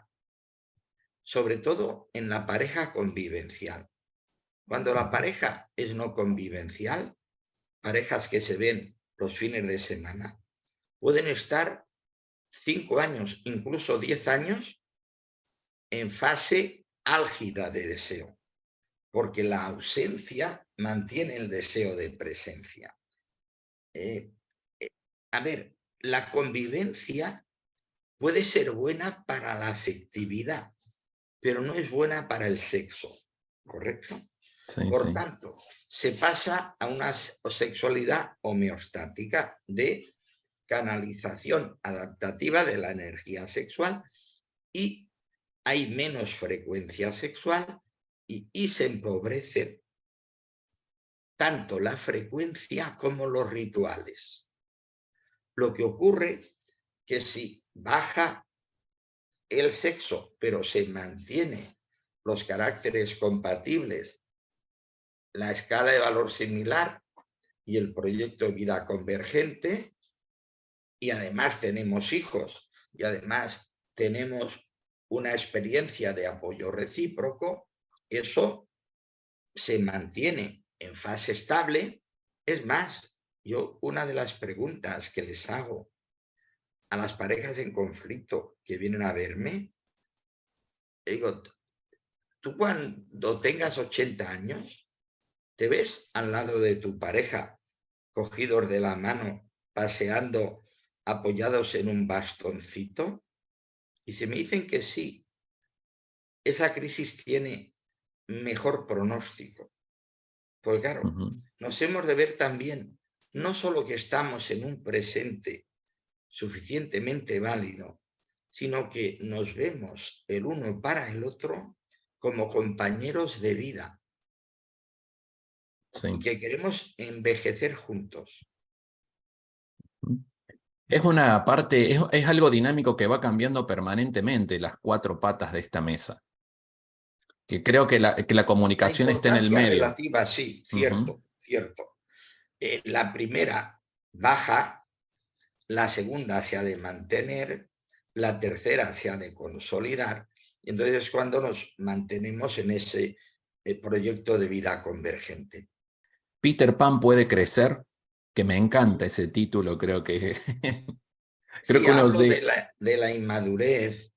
S6: sobre todo en la pareja convivencial. Cuando la pareja es no convivencial, parejas que se ven los fines de semana, pueden estar 5 años, incluso 10 años, en fase álgida de deseo, porque la ausencia mantiene el deseo de presencia. A ver, la convivencia puede ser buena para la afectividad, pero no es buena para el sexo, ¿correcto?
S4: Sí,
S6: Por
S4: sí.
S6: tanto, se pasa a una sexualidad homeostática de canalización adaptativa de la energía sexual, y hay menos frecuencia sexual y se empobrece tanto la frecuencia como los rituales. Lo que ocurre que si baja el sexo, pero se mantiene los caracteres compatibles, la escala de valor similar y el proyecto de vida convergente, y además tenemos hijos, y además tenemos una experiencia de apoyo recíproco, eso se mantiene en fase estable. Es más, yo una de las preguntas que les hago a las parejas en conflicto que vienen a verme, digo, tú cuando tengas 80 años, ¿te ves al lado de tu pareja, cogidos de la mano, paseando, apoyados en un bastoncito? Y si me dicen que sí, esa crisis tiene mejor pronóstico. Pues claro, nos hemos de ver también, no solo que estamos en un presente suficientemente válido, sino que nos vemos el uno para el otro como compañeros de vida.
S4: Sí.
S6: Y que queremos envejecer juntos.
S4: Es una parte, es algo dinámico que va cambiando permanentemente las 4 patas de esta mesa. Que creo que la comunicación está en el medio.
S6: Relativa, sí, cierto, cierto. La primera baja, la segunda se ha de mantener, la tercera se ha de consolidar, y entonces es cuando nos mantenemos en ese proyecto de vida convergente.
S4: Peter Pan puede crecer, que me encanta ese título, creo que...
S6: creo que uno sí. de la inmadurez,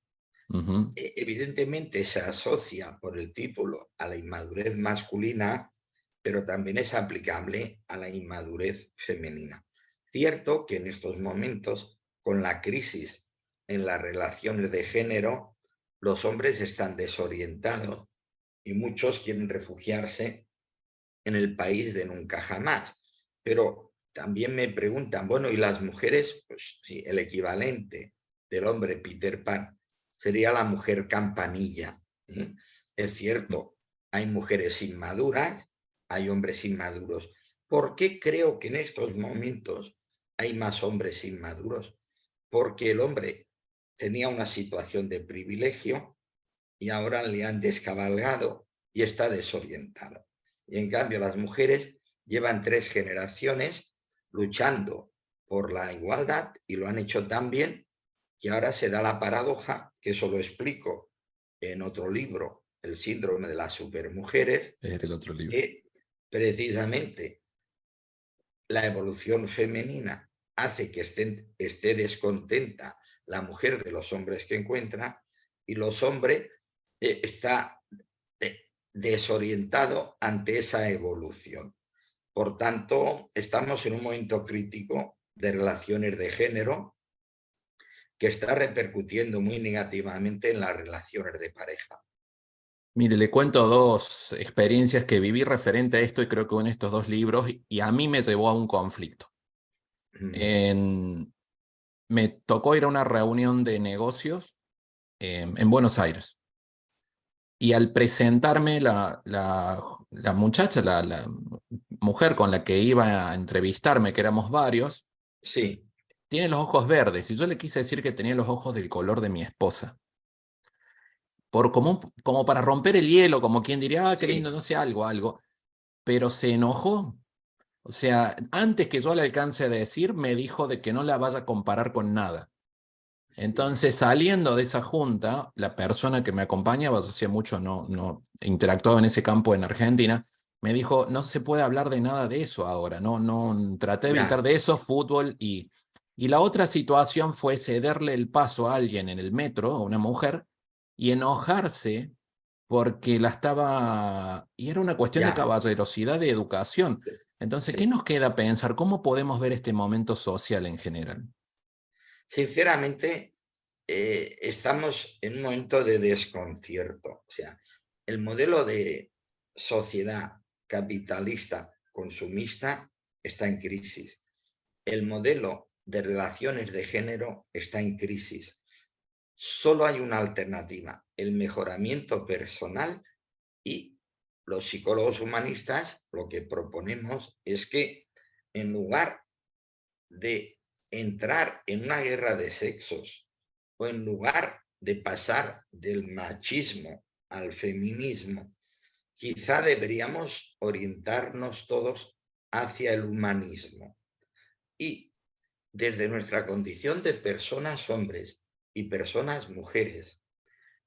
S4: Uh-huh.
S6: Evidentemente se asocia por el título a la inmadurez masculina, pero también es aplicable a la inmadurez femenina. Cierto que en estos momentos, con la crisis en las relaciones de género, los hombres están desorientados y muchos quieren refugiarse en el país de nunca jamás. Pero también me preguntan, bueno, ¿y las mujeres? Pues sí, el equivalente del hombre Peter Pan sería la mujer campanilla. Es cierto, hay mujeres inmaduras, hay hombres inmaduros. ¿Por qué creo que en estos momentos hay más hombres inmaduros? Porque el hombre tenía una situación de privilegio y ahora le han descabalgado y está desorientado. Y en cambio las mujeres llevan 3 generaciones luchando por la igualdad y lo han hecho tan bien que ahora se da la paradoja, que eso lo explico en otro libro, El síndrome de las supermujeres,
S4: el otro libro.
S6: Que precisamente la evolución femenina hace que esté descontenta la mujer de los hombres que encuentra, y los hombres está desorientado ante esa evolución. Por tanto, estamos en un momento crítico de relaciones de género que está repercutiendo muy negativamente en las relaciones de pareja.
S4: Mire, le cuento 2 experiencias que viví referente a esto, y creo que en estos 2 libros, y a mí me llevó a un conflicto. Me tocó ir a una reunión de negocios en Buenos Aires. Y al presentarme la muchacha, la mujer con la que iba a entrevistarme, que éramos varios,
S6: sí,
S4: tiene los ojos verdes, y yo le quise decir que tenía los ojos del color de mi esposa. Como para romper el hielo, como quien diría, qué lindo, no sé, algo. Pero se enojó. O sea, antes que yo le alcance a decir, me dijo de que no la vaya a comparar con nada. Entonces, saliendo de esa junta, la persona que me acompañaba, yo hacía mucho no interactuaba en ese campo en Argentina, me dijo, no se puede hablar de nada de eso ahora, no, traté de
S6: Ya.
S4: evitar de eso, fútbol y la otra situación fue cederle el paso a alguien en el metro, a una mujer, y enojarse porque la estaba... Y era una cuestión de
S6: Ya,
S4: caballerosidad, de educación. Entonces, ¿qué
S6: sí.
S4: nos queda pensar? ¿Cómo podemos ver este momento social en general?
S6: Sinceramente, estamos en un momento de desconcierto. O sea, el modelo de sociedad capitalista consumista está en crisis. El modelo de relaciones de género está en crisis. Solo hay una alternativa, el mejoramiento personal, y los psicólogos humanistas lo que proponemos es que en lugar de entrar en una guerra de sexos o en lugar de pasar del machismo al feminismo, quizá deberíamos orientarnos todos hacia el humanismo y desde nuestra condición de personas hombres y personas mujeres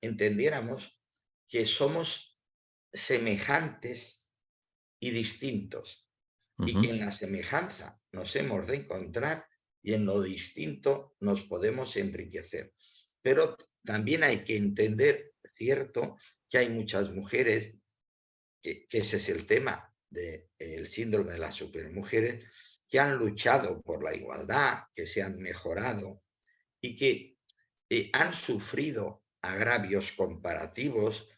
S6: entendiéramos que somos semejantes y distintos y que en la semejanza nos hemos de encontrar y en lo distinto nos podemos enriquecer. Pero también hay que entender, cierto, que hay muchas mujeres, que ese es el tema del síndrome de las supermujeres, que han luchado por la igualdad, que se han mejorado y que han sufrido agravios comparativos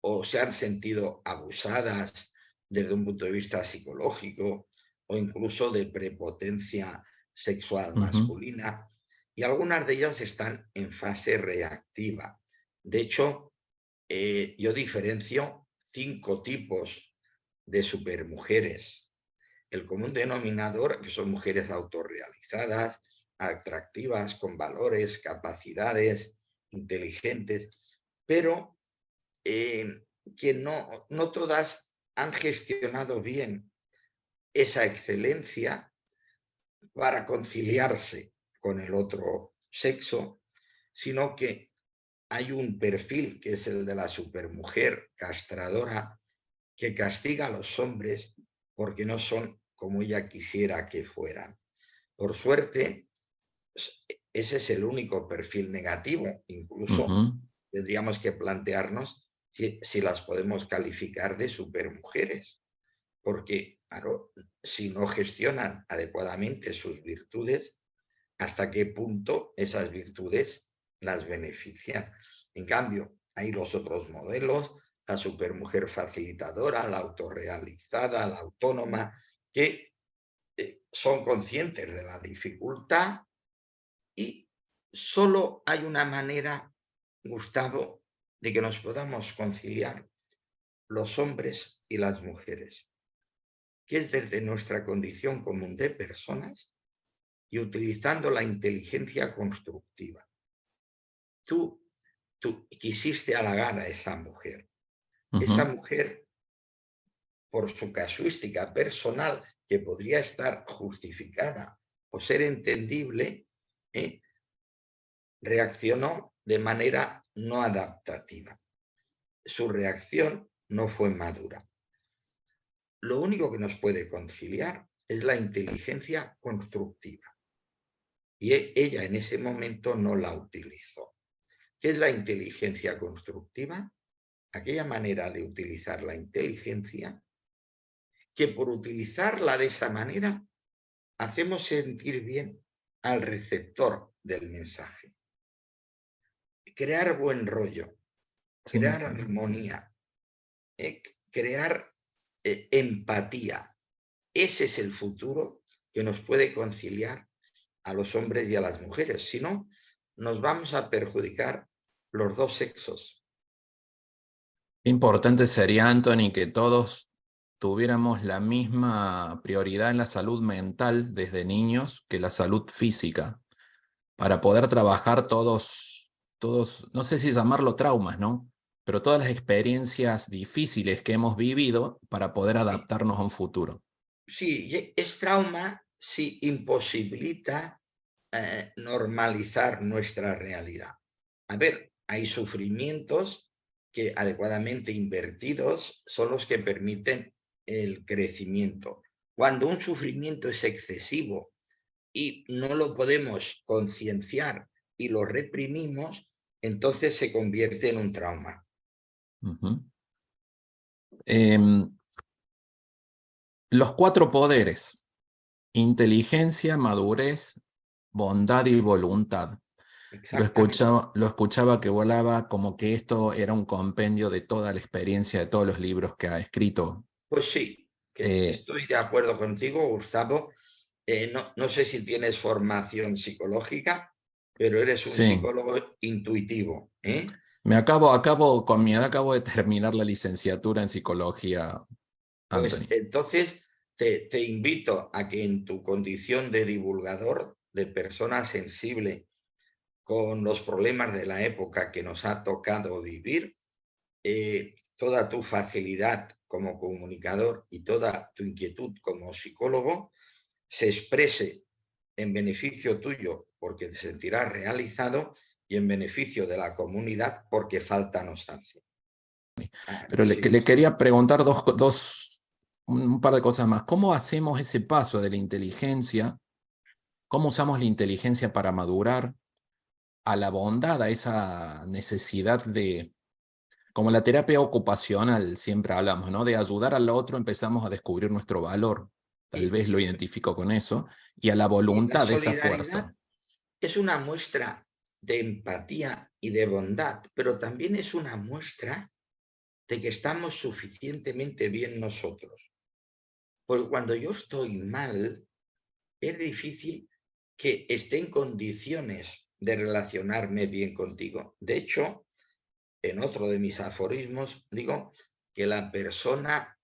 S6: o se han sentido abusadas desde un punto de vista psicológico o incluso de prepotencia sexual masculina, y algunas de ellas están en fase reactiva. De hecho, yo diferencio 5 tipos de supermujeres. El común denominador, que son mujeres autorrealizadas, atractivas, con valores, capacidades, inteligentes, pero que no todas han gestionado bien esa excelencia para conciliarse con el otro sexo, sino que hay un perfil que es el de la supermujer castradora que castiga a los hombres porque no son como ella quisiera que fueran. Por suerte, ese es el único perfil negativo. Incluso tendríamos que plantearnos si las podemos calificar de supermujeres, porque, claro, si no gestionan adecuadamente sus virtudes, ¿hasta qué punto esas virtudes las benefician? En cambio, hay los otros modelos, la supermujer facilitadora, la autorrealizada, la autónoma, que son conscientes de la dificultad y solo hay una manera, Gustavo, de que nos podamos conciliar los hombres y las mujeres, que es desde nuestra condición común de personas y utilizando la inteligencia constructiva. Tú quisiste halagar a esa mujer. Esa mujer, por su casuística personal, que podría estar justificada o ser entendible, reaccionó de manera no adaptativa. Su reacción no fue madura. Lo único que nos puede conciliar es la inteligencia constructiva. Y ella en ese momento no la utilizó. ¿Qué es la inteligencia constructiva? Aquella manera de utilizar la inteligencia que por utilizarla de esa manera hacemos sentir bien al receptor del mensaje. Crear buen rollo, crear armonía, crear empatía. Ese es el futuro que nos puede conciliar a los hombres y a las mujeres. Si no, nos vamos a perjudicar los dos sexos.
S4: Importante sería, Anthony, que todos tuviéramos la misma prioridad en la salud mental desde niños que la salud física, para poder trabajar todos, no sé si llamarlo traumas, ¿no? Pero todas las experiencias difíciles que hemos vivido para poder adaptarnos a un futuro.
S6: Sí, es trauma si imposibilita normalizar nuestra realidad. A ver, hay sufrimientos que adecuadamente invertidos son los que permiten el crecimiento. Cuando un sufrimiento es excesivo y no lo podemos concienciar y lo reprimimos, entonces se convierte en un trauma.
S4: Los 4 poderes: inteligencia, madurez, bondad y voluntad. Lo escuchaba que volaba como que esto era un compendio de toda la experiencia de todos los libros que ha escrito.
S6: Pues sí, estoy de acuerdo contigo, Gustavo. No sé si tienes formación psicológica, pero eres un psicólogo intuitivo.
S4: Con mi edad acabo de terminar la licenciatura en psicología, Anthony.
S6: Pues entonces te invito a que en tu condición de divulgador, de persona sensible con los problemas de la época que nos ha tocado vivir, toda tu facilidad como comunicador y toda tu inquietud como psicólogo se exprese en beneficio tuyo porque te sentirás realizado y en beneficio de la comunidad porque falta nos hace.
S4: Pero le quería preguntar un par de cosas más. ¿Cómo hacemos ese paso de la inteligencia? ¿Cómo usamos la inteligencia para madurar a la bondad, a esa necesidad de, como la terapia ocupacional siempre hablamos, ¿no? De ayudar al otro empezamos a descubrir nuestro valor. Tal vez lo identifico con eso. Y a la voluntad de esa fuerza.
S6: Es una muestra de empatía y de bondad, pero también es una muestra de que estamos suficientemente bien nosotros. Porque cuando yo estoy mal, es difícil que esté en condiciones de relacionarme bien contigo. De hecho, en otro de mis aforismos digo que la persona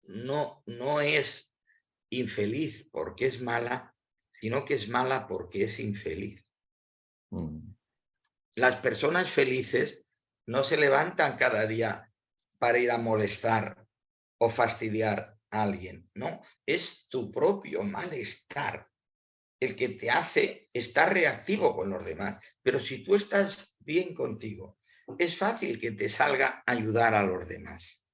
S6: no es infeliz porque es mala, sino que es mala porque es infeliz. Las personas felices no se levantan cada día para ir a molestar o fastidiar a alguien, ¿no? Es tu propio malestar el que te hace estar reactivo con los demás. Pero si tú estás bien contigo, es fácil que te salga a ayudar a los demás.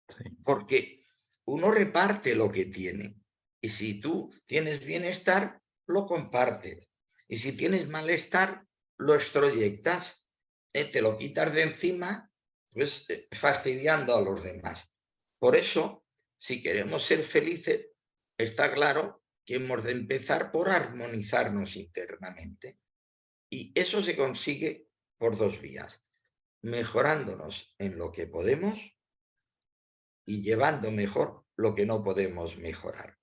S6: Sí. Porque uno reparte lo que tiene. Y si tú tienes bienestar, lo compartes. Y si tienes malestar, lo extroyectas. Te lo quitas de encima, pues fastidiando a los demás. Por eso, si queremos ser felices, está claro que hemos de empezar por armonizarnos internamente. Y eso se consigue por 2 vías. Mejorándonos en lo que podemos y llevando mejor lo que no podemos mejorar.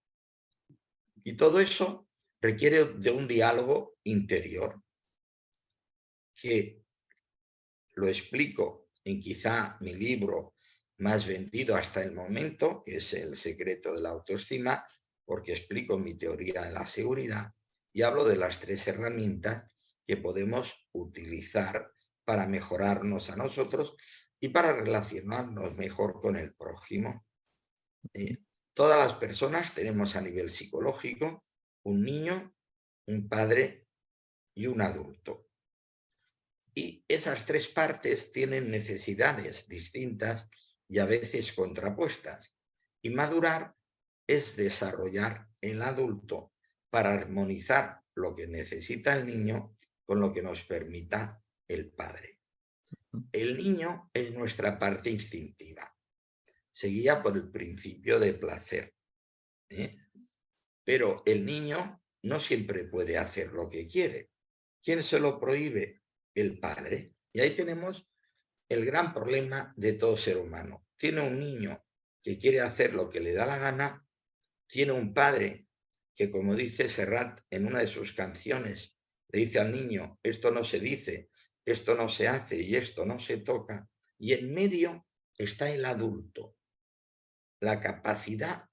S6: Y todo eso requiere de un diálogo interior que lo explico en quizá mi libro más vendido hasta el momento, que es El secreto de la autoestima, porque explico mi teoría de la seguridad y hablo de las 3 herramientas que podemos utilizar para mejorarnos a nosotros y para relacionarnos mejor con el prójimo. Todas las personas tenemos a nivel psicológico un niño, un padre y un adulto. Y esas 3 partes tienen necesidades distintas y a veces contrapuestas. Y madurar es desarrollar el adulto para armonizar lo que necesita el niño con lo que nos permita el padre. El niño es nuestra parte instintiva. Se guía por el principio de placer. Pero el niño no siempre puede hacer lo que quiere. ¿Quién se lo prohíbe? El padre. Y ahí tenemos el gran problema de todo ser humano. Tiene un niño que quiere hacer lo que le da la gana, tiene un padre que, como dice Serrat en una de sus canciones, le dice al niño, esto no se dice, esto no se hace y esto no se toca, y en medio está el adulto, la capacidad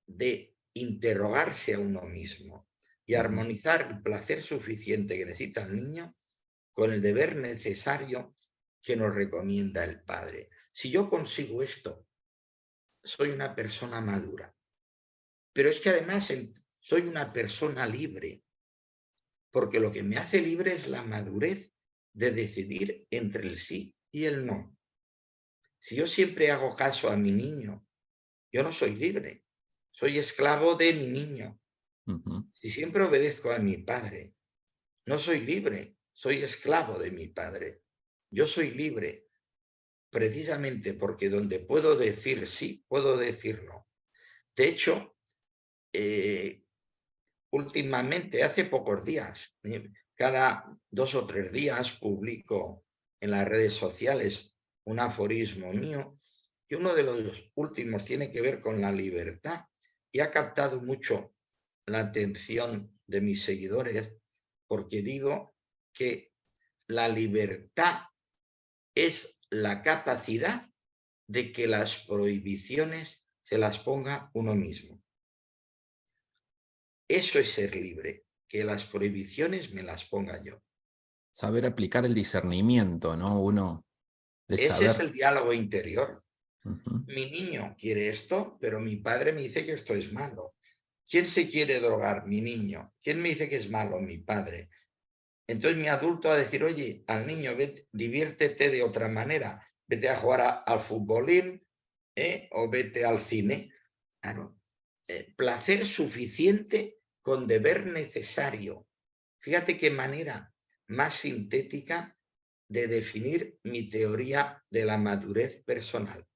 S6: de interrogarse a uno mismo y armonizar el placer suficiente que necesita el niño con el deber necesario que nos recomienda el padre. Si yo consigo esto, soy una persona madura. Pero es que además soy una persona libre, porque lo que me hace libre es la madurez de decidir entre el sí y el no. Si yo siempre hago caso a mi niño yo no soy libre, soy esclavo de mi niño. Si siempre obedezco a mi padre, no soy libre, soy esclavo de mi padre. Yo soy libre precisamente porque donde puedo decir sí, puedo decir no. De hecho, últimamente, hace pocos días, cada 2 o 3 días publico en las redes sociales un aforismo mío, y uno de los últimos tiene que ver con la libertad, y ha captado mucho la atención de mis seguidores, porque digo que la libertad es la capacidad de que las prohibiciones se las ponga uno mismo. Eso es ser libre, que las prohibiciones me las ponga yo.
S4: Saber aplicar el discernimiento, ¿no? Uno de
S6: Ese
S4: saber...
S6: es el diálogo interior. Mi niño quiere esto, pero mi padre me dice que esto es malo. ¿Quién se quiere drogar? Mi niño. ¿Quién me dice que es malo? Mi padre. Entonces mi adulto va a decir, oye, al niño, vete, diviértete de otra manera. Vete a jugar al futbolín, o vete al cine. Claro. Placer suficiente con deber necesario. Fíjate qué manera más sintética de definir mi teoría de la madurez personal.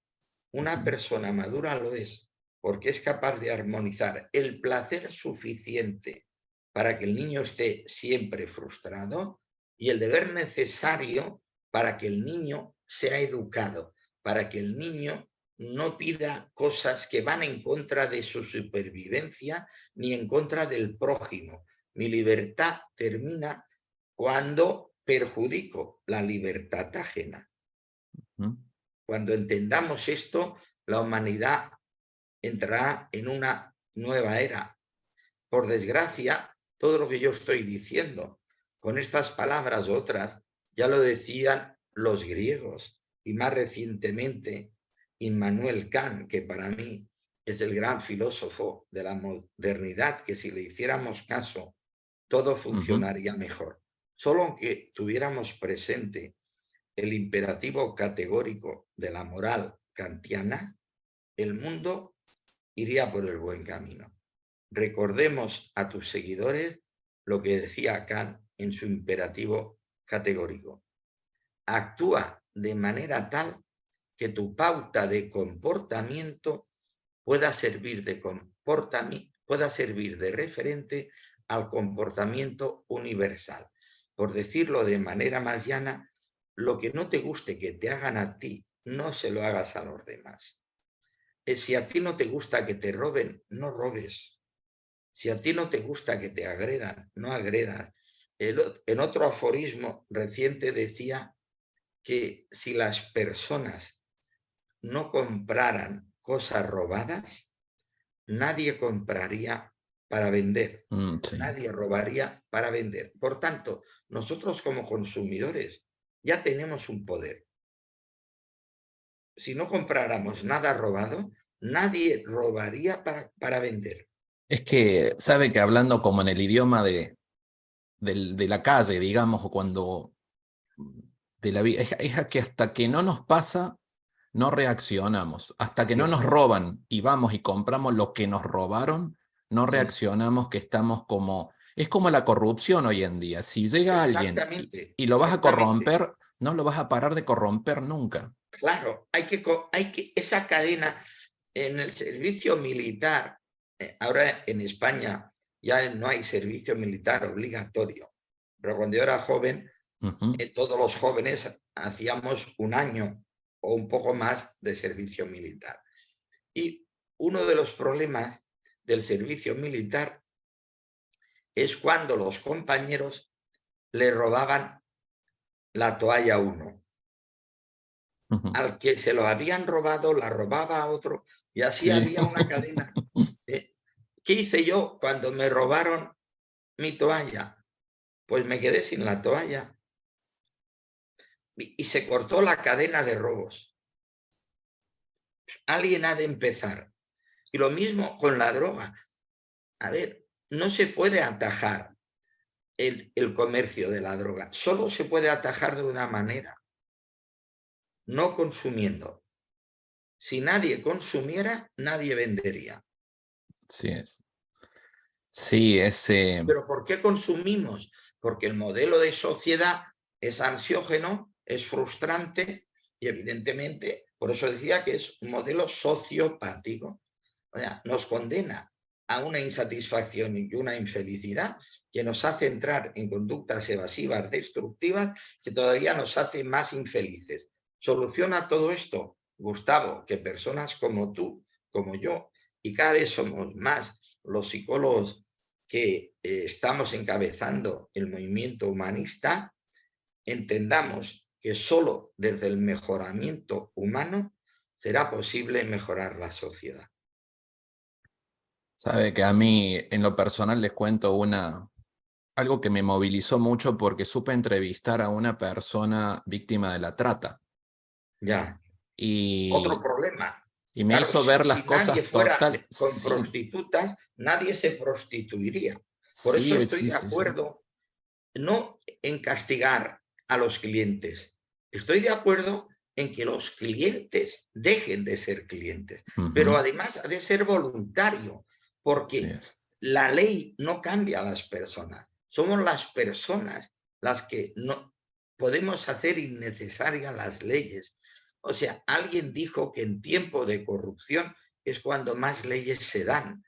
S6: Una persona madura lo es porque es capaz de armonizar el placer suficiente para que el niño esté siempre frustrado y el deber necesario para que el niño sea educado, para que el niño no pida cosas que van en contra de su supervivencia ni en contra del prójimo. Mi libertad termina cuando perjudico la libertad ajena. Cuando entendamos esto, la humanidad entrará en una nueva era. Por desgracia, todo lo que yo estoy diciendo con estas palabras u otras, ya lo decían los griegos, y más recientemente Immanuel Kant, que para mí es el gran filósofo de la modernidad, que si le hiciéramos caso, todo funcionaría mejor. Solo aunque tuviéramos presente el imperativo categórico de la moral kantiana, el mundo iría por el buen camino. Recordemos a tus seguidores lo que decía Kant en su imperativo categórico. Actúa de manera tal que tu pauta de comportamiento pueda servir de referente al comportamiento universal. Por decirlo de manera más llana, lo que no te guste que te hagan a ti, no se lo hagas a los demás. Si a ti no te gusta que te roben, no robes. Si a ti no te gusta que te agredan, no agredas. En otro aforismo reciente decía que si las personas no compraran cosas robadas, nadie compraría para vender. Sí. Nadie robaría para vender. Por tanto, nosotros como consumidores ya tenemos un poder. Si no compráramos nada robado, nadie robaría para vender.
S4: Es que sabe que hablando como en el idioma de la calle, digamos, o cuando de la vida, es que hasta que no nos pasa, no reaccionamos. Hasta que no nos roban y vamos y compramos lo que nos robaron, no reaccionamos, que estamos como... Es como la corrupción hoy en día. Si llega alguien y lo vas a corromper, no lo vas a parar de corromper nunca.
S6: Claro, esa cadena en el servicio militar, ahora en España ya no hay servicio militar obligatorio, pero cuando yo era joven, todos los jóvenes hacíamos 1 año o un poco más de servicio militar. Y uno de los problemas del servicio militar es cuando los compañeros le robaban la toalla a uno. Al que se lo habían robado, la robaba a otro, y así había una cadena. ¿Qué hice yo cuando me robaron mi toalla? Pues me quedé sin la toalla. Y se cortó la cadena de robos. Alguien ha de empezar. Y lo mismo con la droga. A ver, no se puede atajar el comercio de la droga. Solo se puede atajar de una manera. No consumiendo, Si nadie consumiera, nadie vendería.
S4: Sí es. Sí, ese.
S6: ¿Pero por qué consumimos? Porque el modelo de sociedad es ansiógeno, es frustrante y evidentemente, por eso decía que es un modelo sociopático. O sea, nos condena a una insatisfacción y una infelicidad que nos hace entrar en conductas evasivas destructivas que todavía nos hace más infelices. ¿Soluciona todo esto, Gustavo? Que personas como tú, como yo, y cada vez somos más los psicólogos que estamos encabezando el movimiento humanista, entendamos que solo desde el mejoramiento humano será posible mejorar la sociedad.
S4: Sabe que a mí, en lo personal, les cuento algo que me movilizó mucho porque supe entrevistar a una persona víctima de la trata.
S6: Ya.
S4: Y,
S6: Otro problema.
S4: y me
S6: Claro,
S4: hizo ver las
S6: si nadie
S4: cosas
S6: fuera
S4: total.
S6: con
S4: Sí,
S6: prostitutas, nadie se prostituiría. Por
S4: sí,
S6: eso estoy
S4: sí,
S6: de
S4: sí,
S6: acuerdo, no en castigar a los clientes. Estoy de acuerdo en que los clientes dejen de ser clientes,
S4: Ujú.
S6: pero además ha de ser voluntario, porque
S4: Sí es.
S6: la ley no cambia a las personas. Somos las personas las que no podemos hacer innecesarias las leyes. O sea, alguien dijo que en tiempo de corrupción es cuando más leyes se dan.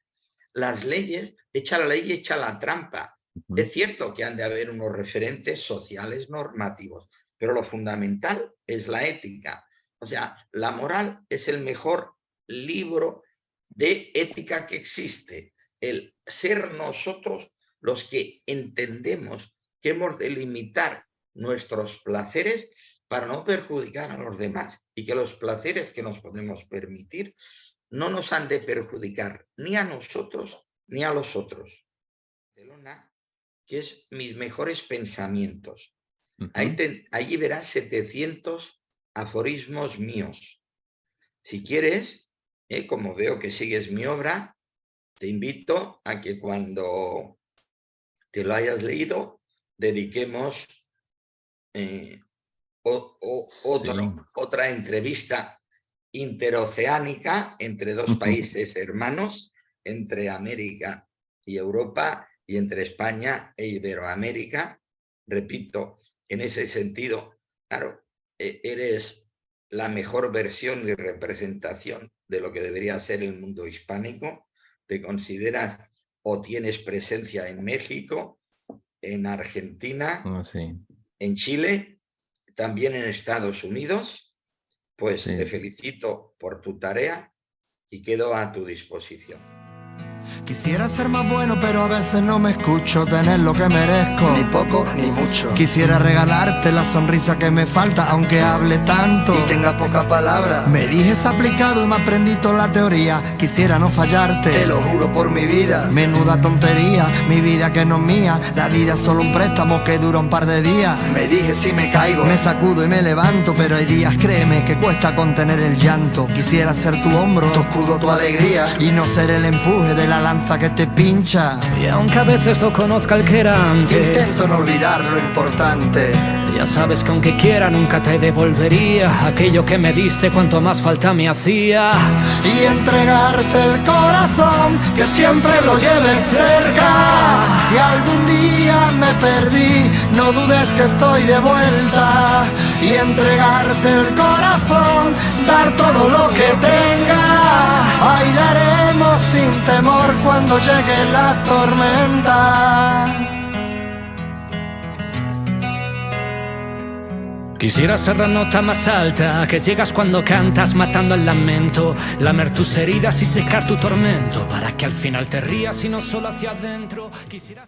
S6: Las leyes, echa la ley, echa la trampa.
S4: Ujú.
S6: Es cierto que han de haber unos referentes sociales normativos, pero lo fundamental es la ética. O sea, la moral es el mejor libro de ética que existe. El ser nosotros los que entendemos que hemos de limitar nuestros placeres para no perjudicar a los demás y que los placeres que nos podemos permitir no nos han de perjudicar ni a nosotros ni a los otros. Barcelona, que es mis mejores pensamientos.
S4: Ujú.
S6: Allí verás 700 aforismos míos. Si quieres, como veo que sigues mi obra, te invito a que cuando te lo hayas leído, dediquemos
S4: Sí.
S6: otra entrevista interoceánica entre dos países hermanos, entre América y Europa y entre España e Iberoamérica. Repito, en ese sentido, claro, eres la mejor versión y representación de lo que debería ser el mundo hispánico. Te consideras o tienes presencia en México, en Argentina,
S4: Sí.
S6: en Chile, también en Estados Unidos. Pues
S4: Sí,
S6: te
S4: sí.
S6: felicito por tu tarea y quedo a tu disposición.
S1: Quisiera ser más bueno, pero a veces no me escucho tener lo que merezco.
S2: Ni poco ni mucho.
S1: Quisiera regalarte la sonrisa que me falta, aunque hable tanto
S2: Y tenga poca palabra.
S1: Me dijes aplicado y me aprendí toda la teoría. Quisiera no fallarte,
S2: Te lo juro por mi vida.
S1: menuda tontería, mi vida que no es mía. La vida es solo un préstamo que dura un par de días.
S2: Me dije si me caigo.
S1: Me sacudo y me levanto, pero hay días, créeme, que cuesta contener el llanto. Quisiera ser tu hombro,
S2: Tu escudo, tu alegría.
S1: y no ser el empuje de la lanza que te pincha.
S3: Y aunque a veces no conozca el que era antes,
S2: Intento no olvidar lo importante.
S3: ya sabes que aunque quiera nunca te devolvería aquello que me diste cuanto más falta me hacía.
S1: Y entregarte el corazón, que siempre lo lleves cerca. Si algún día me perdí, no dudes que estoy de vuelta. Y entregarte el corazón, dar todo lo que tenga. Bailaremos sin temor cuando llegue la tormenta.
S3: Quisiera ser la nota más alta que llegas cuando cantas matando el lamento, lamer tus heridas y secar tu tormento para que al final te rías y no solo hacia adentro. Quisiera